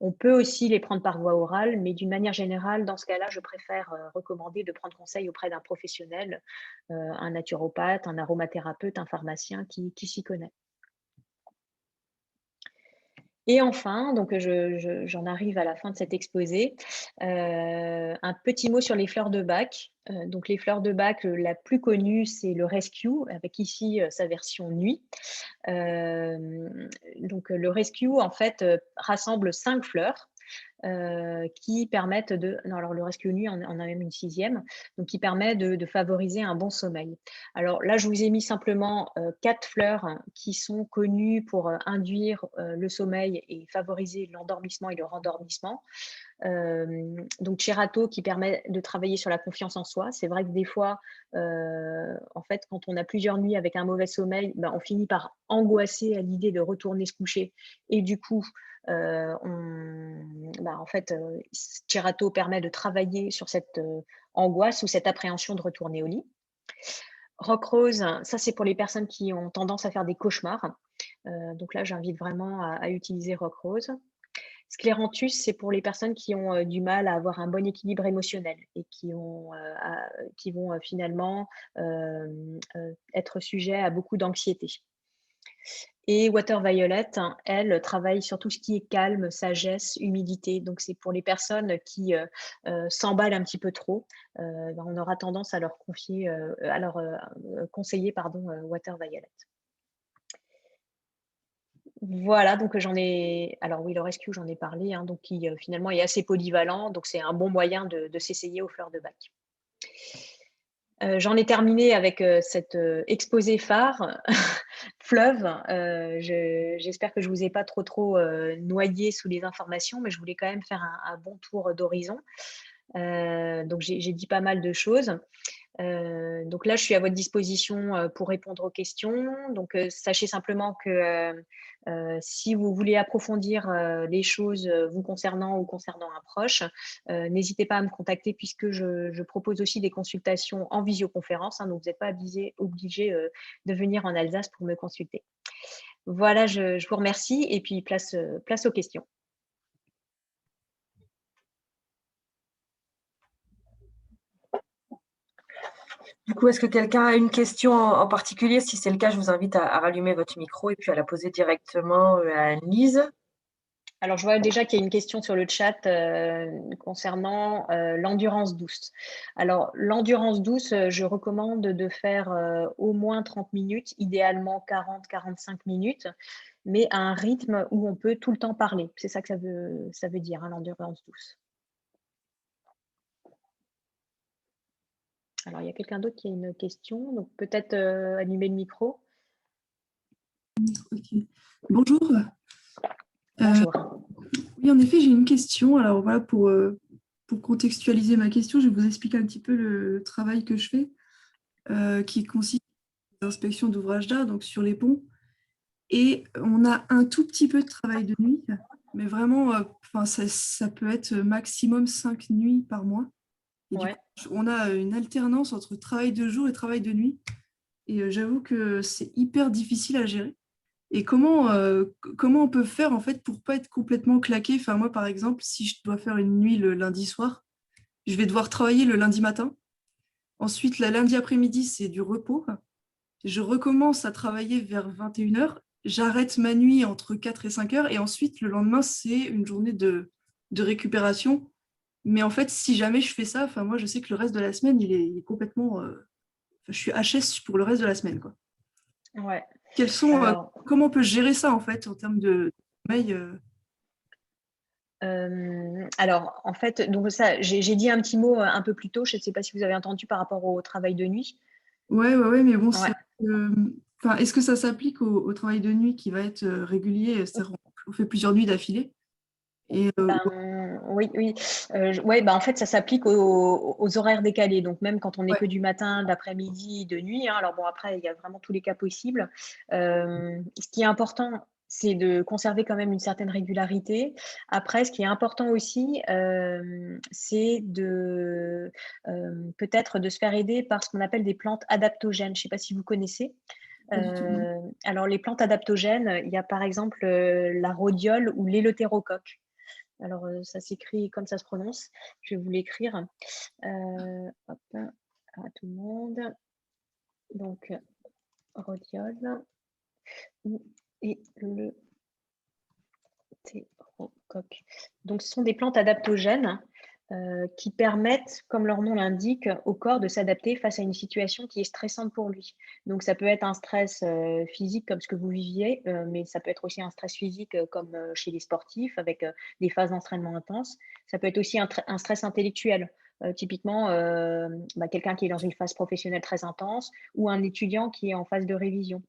On peut aussi les prendre par voie orale, mais d'une manière générale, dans ce cas-là, je préfère recommander de prendre conseil auprès d'un professionnel, un naturopathe, un aromathérapeute, un pharmacien qui s'y connaît. Et enfin, donc j'en arrive à la fin de cet exposé, un petit mot sur les fleurs de Bach. Donc les fleurs de Bach, la plus connue, c'est le Rescue, avec ici sa version nuit. Donc le Rescue, en fait, rassemble 5 fleurs. qui permettent de… Non, alors le Rescue Nuit, on a même une 6e, donc qui permet de favoriser un bon sommeil. Alors là, je vous ai mis simplement 4 fleurs qui sont connues pour induire le sommeil et favoriser l'endormissement et le rendormissement. Donc Cerato qui permet de travailler sur la confiance en soi. C'est vrai que des fois, en fait, quand on a plusieurs nuits avec un mauvais sommeil, on finit par angoisser à l'idée de retourner se coucher. Et du coup, en fait, Cerato permet de travailler sur cette angoisse ou cette appréhension de retourner au lit. Rock Rose, ça c'est pour les personnes qui ont tendance à faire des cauchemars. Donc là, j'invite vraiment à utiliser Rock Rose. Scléranthus, c'est pour les personnes qui ont du mal à avoir un bon équilibre émotionnel et qui vont finalement être sujets à beaucoup d'anxiété. Et Water Violet, elle travaille sur tout ce qui est calme, sagesse, humilité. Donc, c'est pour les personnes qui s'emballent un petit peu trop. On aura tendance à leur confier, conseiller Water Violet. Voilà, donc j'en ai… Alors oui, le Rescue, j'en ai parlé, donc qui finalement est assez polyvalent. Donc, c'est un bon moyen de s'essayer aux fleurs de bac. J'en ai terminé avec cet exposé phare, fleuve. J'espère que je ne vous ai pas trop noyé sous les informations, mais je voulais quand même faire un bon tour d'horizon. Donc, j'ai dit pas mal de choses. Donc là, je suis à votre disposition pour répondre aux questions. Donc, sachez simplement que si vous voulez approfondir les choses vous concernant ou concernant un proche, n'hésitez pas à me contacter puisque je propose aussi des consultations en visioconférence. Donc, vous n'êtes pas obligé de venir en Alsace pour me consulter. Voilà, je vous remercie et puis place aux questions.
Du coup, est-ce que quelqu'un a une question en particulier? Si c'est le cas, je vous invite à rallumer votre micro et puis à la poser directement à Anne-Lise.
Alors, je vois déjà qu'il y a une question sur le chat concernant l'endurance douce. Alors, l'endurance douce, je recommande de faire au moins 30 minutes, idéalement 40-45 minutes, mais à un rythme où on peut tout le temps parler. C'est ça que ça veut dire, l'endurance douce. Alors, il y a quelqu'un d'autre qui a une question, donc peut-être allumer le micro.
Okay. Bonjour.
Bonjour.
Oui, en effet, j'ai une question. Alors voilà, pour contextualiser ma question, je vais vous expliquer un petit peu le travail que je fais, qui consiste en l'inspection d'ouvrages d'art, donc sur les ponts. Et on a un tout petit peu de travail de nuit, mais vraiment, ça peut être maximum 5 nuits par mois. Et du coup, on a une alternance entre travail de jour et travail de nuit. Et j'avoue que c'est hyper difficile à gérer. Et comment on peut faire en fait pour pas être complètement claqué? Enfin, moi, par exemple, si je dois faire une nuit le lundi soir, je vais devoir travailler le lundi matin. Ensuite, le lundi après-midi, c'est du repos. Je recommence à travailler vers 21h. J'arrête ma nuit entre 4 et 5h. Et ensuite, le lendemain, c'est une journée de récupération. Mais en fait, si jamais je fais ça, enfin, moi, je sais que le reste de la semaine, il est complètement… je suis HS pour le reste de la semaine, quoi.
Ouais.
Comment on peut gérer ça en fait en termes de sommeil?
Alors, en fait, donc ça, j'ai dit un petit mot un peu plus tôt. Je ne sais pas si vous avez entendu par rapport au travail de nuit.
Ouais, mais bon, est-ce que ça s'applique au travail de nuit qui va être régulier? C'est-à-dire, on fait plusieurs nuits d'affilée. Et,
oui. En fait, ça s'applique aux horaires décalés. Donc, même quand on n'est que du matin, d'après-midi, de nuit. Alors, bon, après, il y a vraiment tous les cas possibles. Ce qui est important, c'est de conserver quand même une certaine régularité. Après, ce qui est important aussi, c'est peut-être de se faire aider par ce qu'on appelle des plantes adaptogènes. Je ne sais pas si vous connaissez. Alors, les plantes adaptogènes, il y a par exemple la rhodiole ou l'éleutérocoque. Alors, ça s'écrit comme ça se prononce. Je vais vous l'écrire. Hop, à tout le monde. Donc, rhodiole et le térocoque. Donc, ce sont des plantes adaptogènes qui permettent, comme leur nom l'indique, au corps de s'adapter face à une situation qui est stressante pour lui. Donc, ça peut être un stress physique comme ce que vous viviez, mais ça peut être aussi un stress physique comme chez les sportifs avec des phases d'entraînement intenses. Ça peut être aussi un stress intellectuel. Typiquement, quelqu'un qui est dans une phase professionnelle très intense ou un étudiant qui est en phase de révision.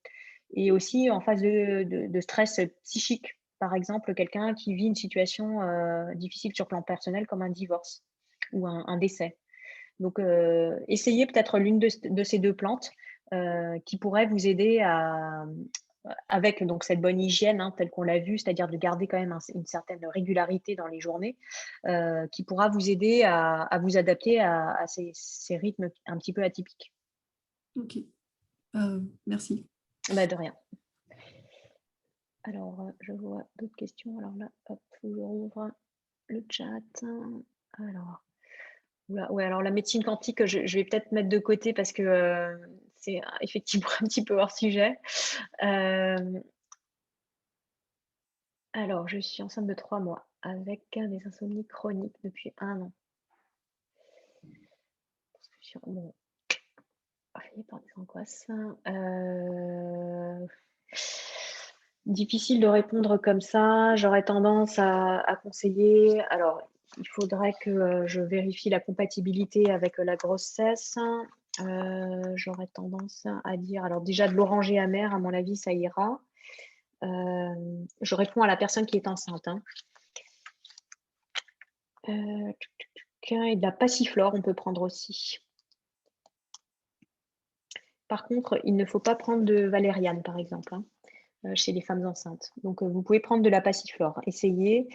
Et aussi en phase de stress psychique. Par exemple, quelqu'un qui vit une situation difficile sur le plan personnel comme un divorce ou un décès. Donc, essayez peut-être l'une de ces deux plantes qui pourrait vous aider avec donc, cette bonne hygiène, telle qu'on l'a vu, c'est-à-dire de garder quand même une certaine régularité dans les journées, qui pourra vous aider à vous adapter à ces rythmes un petit peu atypiques.
Ok, merci.
De rien. Alors, je vois d'autres questions. Alors là, hop, je rouvre le chat. Alors, alors la médecine quantique, je vais peut-être mettre de côté parce que c'est effectivement un petit peu hors sujet. Alors, je suis enceinte de 3 mois avec des insomnies chroniques depuis 1 an. Bon, par des angoisses. Difficile de répondre comme ça. J'aurais tendance à conseiller. Alors, il faudrait que je vérifie la compatibilité avec la grossesse. J'aurais tendance à dire, alors déjà de l'oranger amer, à mon avis, ça ira. Je réponds à la personne qui est enceinte. Et de la passiflore, on peut prendre aussi. Par contre, il ne faut pas prendre de valériane, par exemple, chez les femmes enceintes. Donc, vous pouvez prendre de la passiflore. Essayez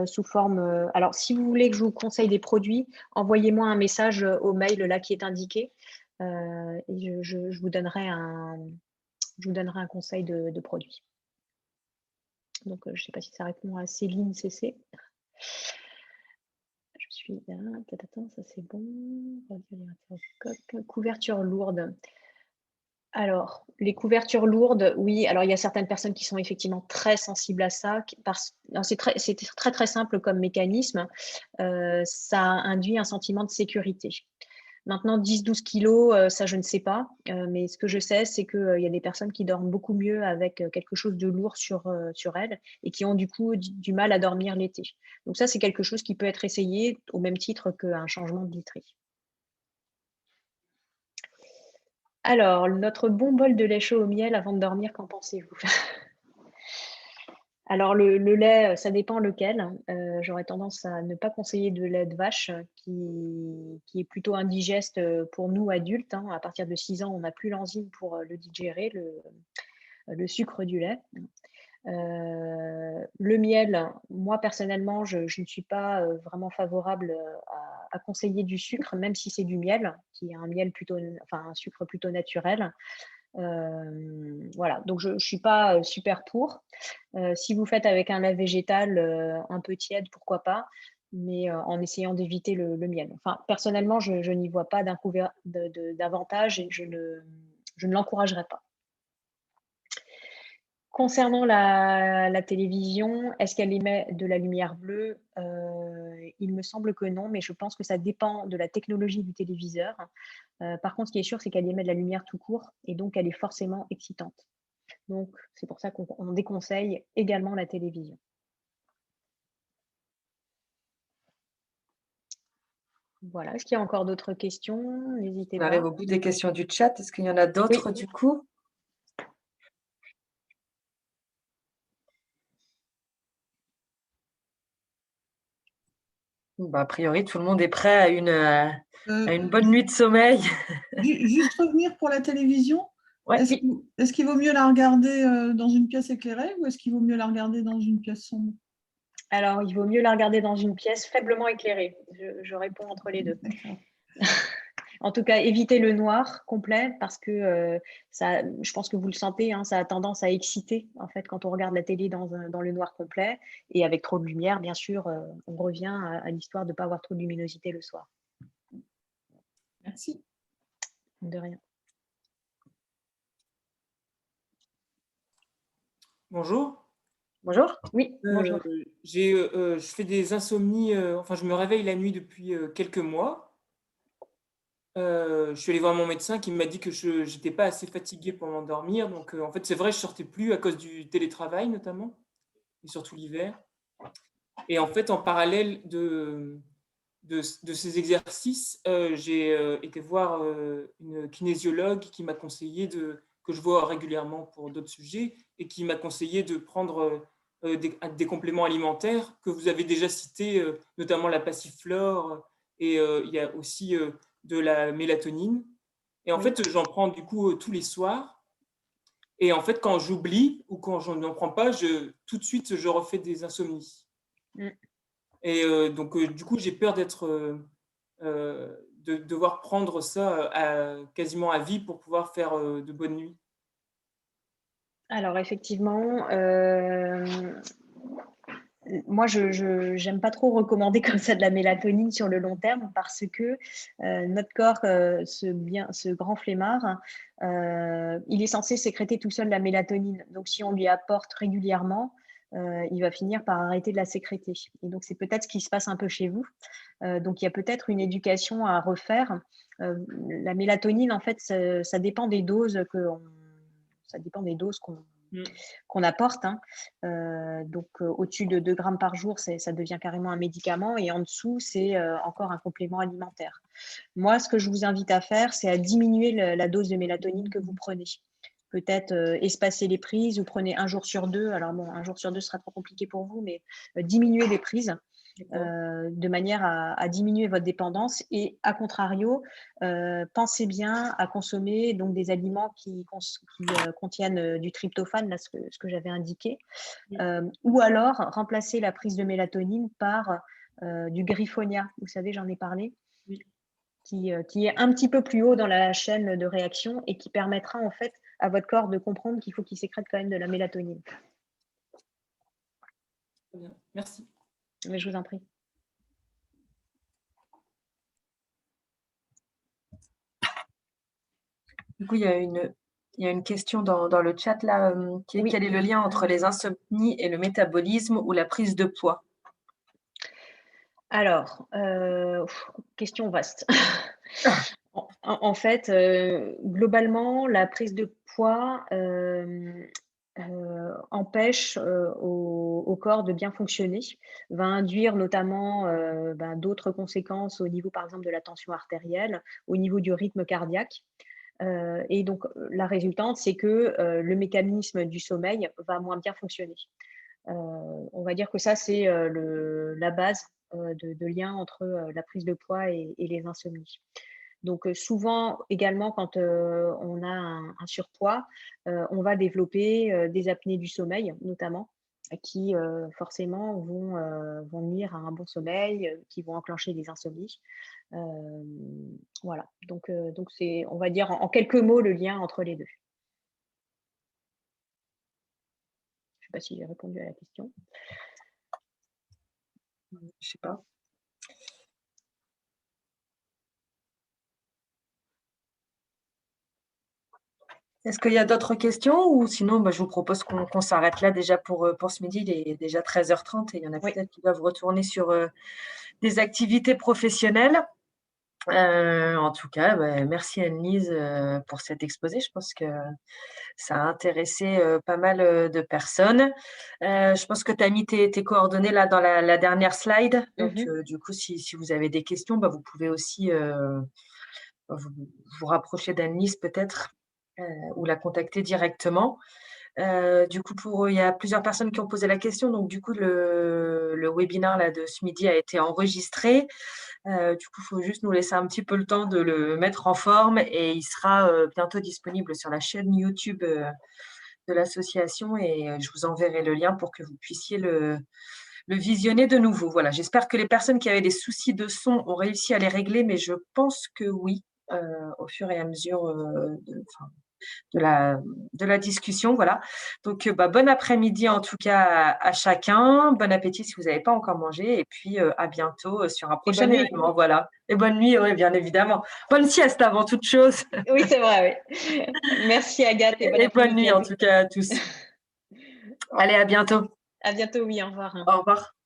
sous forme… alors, si vous voulez que je vous conseille des produits, envoyez-moi un message au mail là qui est indiqué et je vous donnerai un conseil de produit. Donc, je ne sais pas si ça répond à Céline CC. Je suis là. Attends, ça c'est bon. Couverture lourde. Alors, les couvertures lourdes, oui. Alors, il y a certaines personnes qui sont effectivement très sensibles à ça. C'est très, très simple comme mécanisme. Ça induit un sentiment de sécurité. Maintenant, 10-12 kilos, ça, je ne sais pas. Mais ce que je sais, c'est qu'il y a des personnes qui dorment beaucoup mieux avec quelque chose de lourd sur elles et qui ont du coup du mal à dormir l'été. Donc ça, c'est quelque chose qui peut être essayé au même titre qu'un changement de literie. Alors, notre bon bol de lait chaud au miel avant de dormir, qu'en pensez-vous? Alors, le lait, ça dépend lequel. J'aurais tendance à ne pas conseiller de lait de vache qui est plutôt indigeste pour nous adultes. À partir de 6 ans, on n'a plus l'enzyme pour le digérer, le sucre du lait. Le miel, moi personnellement, je ne suis pas vraiment favorable à conseiller du sucre, même si c'est du miel, qui est un miel plutôt, enfin un sucre plutôt naturel. Voilà, donc je ne suis pas super pour. Si vous faites avec un lait végétal un peu tiède, pourquoi pas, mais en essayant d'éviter le miel. Enfin, personnellement, je n'y vois pas d'avantage et je ne l'encouragerais pas. Concernant la télévision, est-ce qu'elle émet de la lumière bleue? Il me semble que non, mais je pense que ça dépend de la technologie du téléviseur. Par contre, ce qui est sûr, c'est qu'elle émet de la lumière tout court et donc elle est forcément excitante. Donc, c'est pour ça qu'on déconseille également la télévision. Voilà. Est-ce qu'il y a encore d'autres questions? N'hésitez
On
pas.
arrive au bout des questions du chat. Est-ce qu'il y en a d'autres du coup? A priori, tout le monde est prêt à une bonne nuit de sommeil.
Juste revenir pour la télévision.
Ouais.
Est-ce qu'il vaut mieux la regarder dans une pièce éclairée ou est-ce qu'il vaut mieux la regarder dans une pièce sombre?
Alors, il vaut mieux la regarder dans une pièce faiblement éclairée. Je réponds entre les deux. En tout cas, évitez le noir complet parce que ça, je pense que vous le sentez, ça a tendance à exciter en fait quand on regarde la télé dans le noir complet et avec trop de lumière, bien sûr, on revient à l'histoire de ne pas avoir trop de luminosité le soir.
Merci.
De rien.
Bonjour.
Bonjour.
Oui, bonjour.
Je fais des insomnies, enfin je me réveille la nuit depuis quelques mois. Je suis allé voir mon médecin qui m'a dit que je n'étais pas assez fatigué pour m'endormir. Donc en fait c'est vrai, je sortais plus à cause du télétravail notamment, et surtout l'hiver. Et en fait en parallèle de ces exercices, j'ai été voir une kinésiologue qui m'a conseillé que je vois régulièrement pour d'autres sujets, et qui m'a conseillé de prendre des compléments alimentaires que vous avez déjà cités, notamment la passiflore, et il y a aussi de la mélatonine. Et en fait, j'en prends du coup tous les soirs. Et en fait, quand j'oublie ou quand je n'en prends pas, tout de suite, je refais des insomnies. Et donc, du coup, j'ai peur de devoir prendre ça quasiment à vie pour pouvoir faire de bonnes nuits.
Alors effectivement, moi je n'aime pas trop recommander comme ça de la mélatonine sur le long terme, parce que notre corps, ce grand flemmard, il est censé sécréter tout seul la mélatonine. Donc si on lui apporte régulièrement, il va finir par arrêter de la sécréter. Et donc c'est peut-être ce qui se passe un peu chez vous. Donc il y a peut-être une éducation à refaire. La mélatonine, en fait, ça dépend des doses qu'on apporte. Donc, au-dessus de 2 grammes par jour, ça devient carrément un médicament, et en dessous, c'est encore un complément alimentaire. Moi, ce que je vous invite à faire, c'est à diminuer la dose de mélatonine que vous prenez. Peut-être espacer les prises, vous prenez 1 jour sur 2. Alors bon, 1 jour sur 2 sera trop compliqué pour vous, mais diminuer les prises. De manière à diminuer votre dépendance, et à contrario, pensez bien à consommer donc des aliments qui contiennent du tryptophane, là, ce que j'avais indiqué, ou alors remplacer la prise de mélatonine par du griffonia. Vous savez, j'en ai parlé, qui est un petit peu plus haut dans la chaîne de réaction, et qui permettra en fait à votre corps de comprendre qu'il faut qu'il sécrète quand même de la mélatonine.
Très bien, merci.
Mais je vous en prie.
Du coup, il y a une question dans le chat là, qui est: quel est le lien entre les insomnies et le métabolisme ou la prise de poids?
Alors, question vaste. En fait, globalement, la prise de poids empêche au corps de bien fonctionner, va induire notamment d'autres conséquences au niveau, par exemple, de la tension artérielle, au niveau du rythme cardiaque. Et donc, la résultante, c'est que le mécanisme du sommeil va moins bien fonctionner. On va dire que ça, c'est la base de lien entre la prise de poids et les insomnies. Donc, souvent également, quand on a un surpoids, on va développer des apnées du sommeil, notamment, qui forcément vont nuire à un bon sommeil, qui vont enclencher des insomnies. Voilà, donc c'est, on va dire en quelques mots, le lien entre les deux. Je ne sais pas si j'ai répondu à la question.
Je ne sais pas. Est-ce qu'il y a d'autres questions, ou sinon je vous propose qu'on s'arrête là déjà pour ce midi. Il est déjà 13h30 et il y en a peut-être qui doivent retourner sur des activités professionnelles. En tout cas, merci Anne-Lise pour cet exposé. Je pense que ça a intéressé pas mal de personnes. Je pense que tu as mis tes coordonnées là dans la dernière slide. Donc, du coup, si vous avez des questions, vous pouvez aussi vous rapprocher d'Anne-Lise peut-être, ou la contacter directement. Du coup, il y a plusieurs personnes qui ont posé la question. Donc, du coup, le webinaire là, de ce midi a été enregistré. Du coup, il faut juste nous laisser un petit peu le temps de le mettre en forme, et il sera bientôt disponible sur la chaîne YouTube de l'association, et je vous enverrai le lien pour que vous puissiez le visionner de nouveau. Voilà, j'espère que les personnes qui avaient des soucis de son ont réussi à les régler, mais je pense que oui, au fur et à mesure de la discussion. Voilà. Donc, bon après-midi en tout cas à chacun. Bon appétit si vous n'avez pas encore mangé. Et puis, à bientôt sur un prochain événement. Voilà. Et bonne nuit, oui, bien évidemment. Bonne sieste avant toute chose.
Oui, c'est vrai, oui. Merci Agathe.
Et bonne nuit en tout cas à tous. Allez, à bientôt.
À bientôt, oui, au revoir.
Au revoir.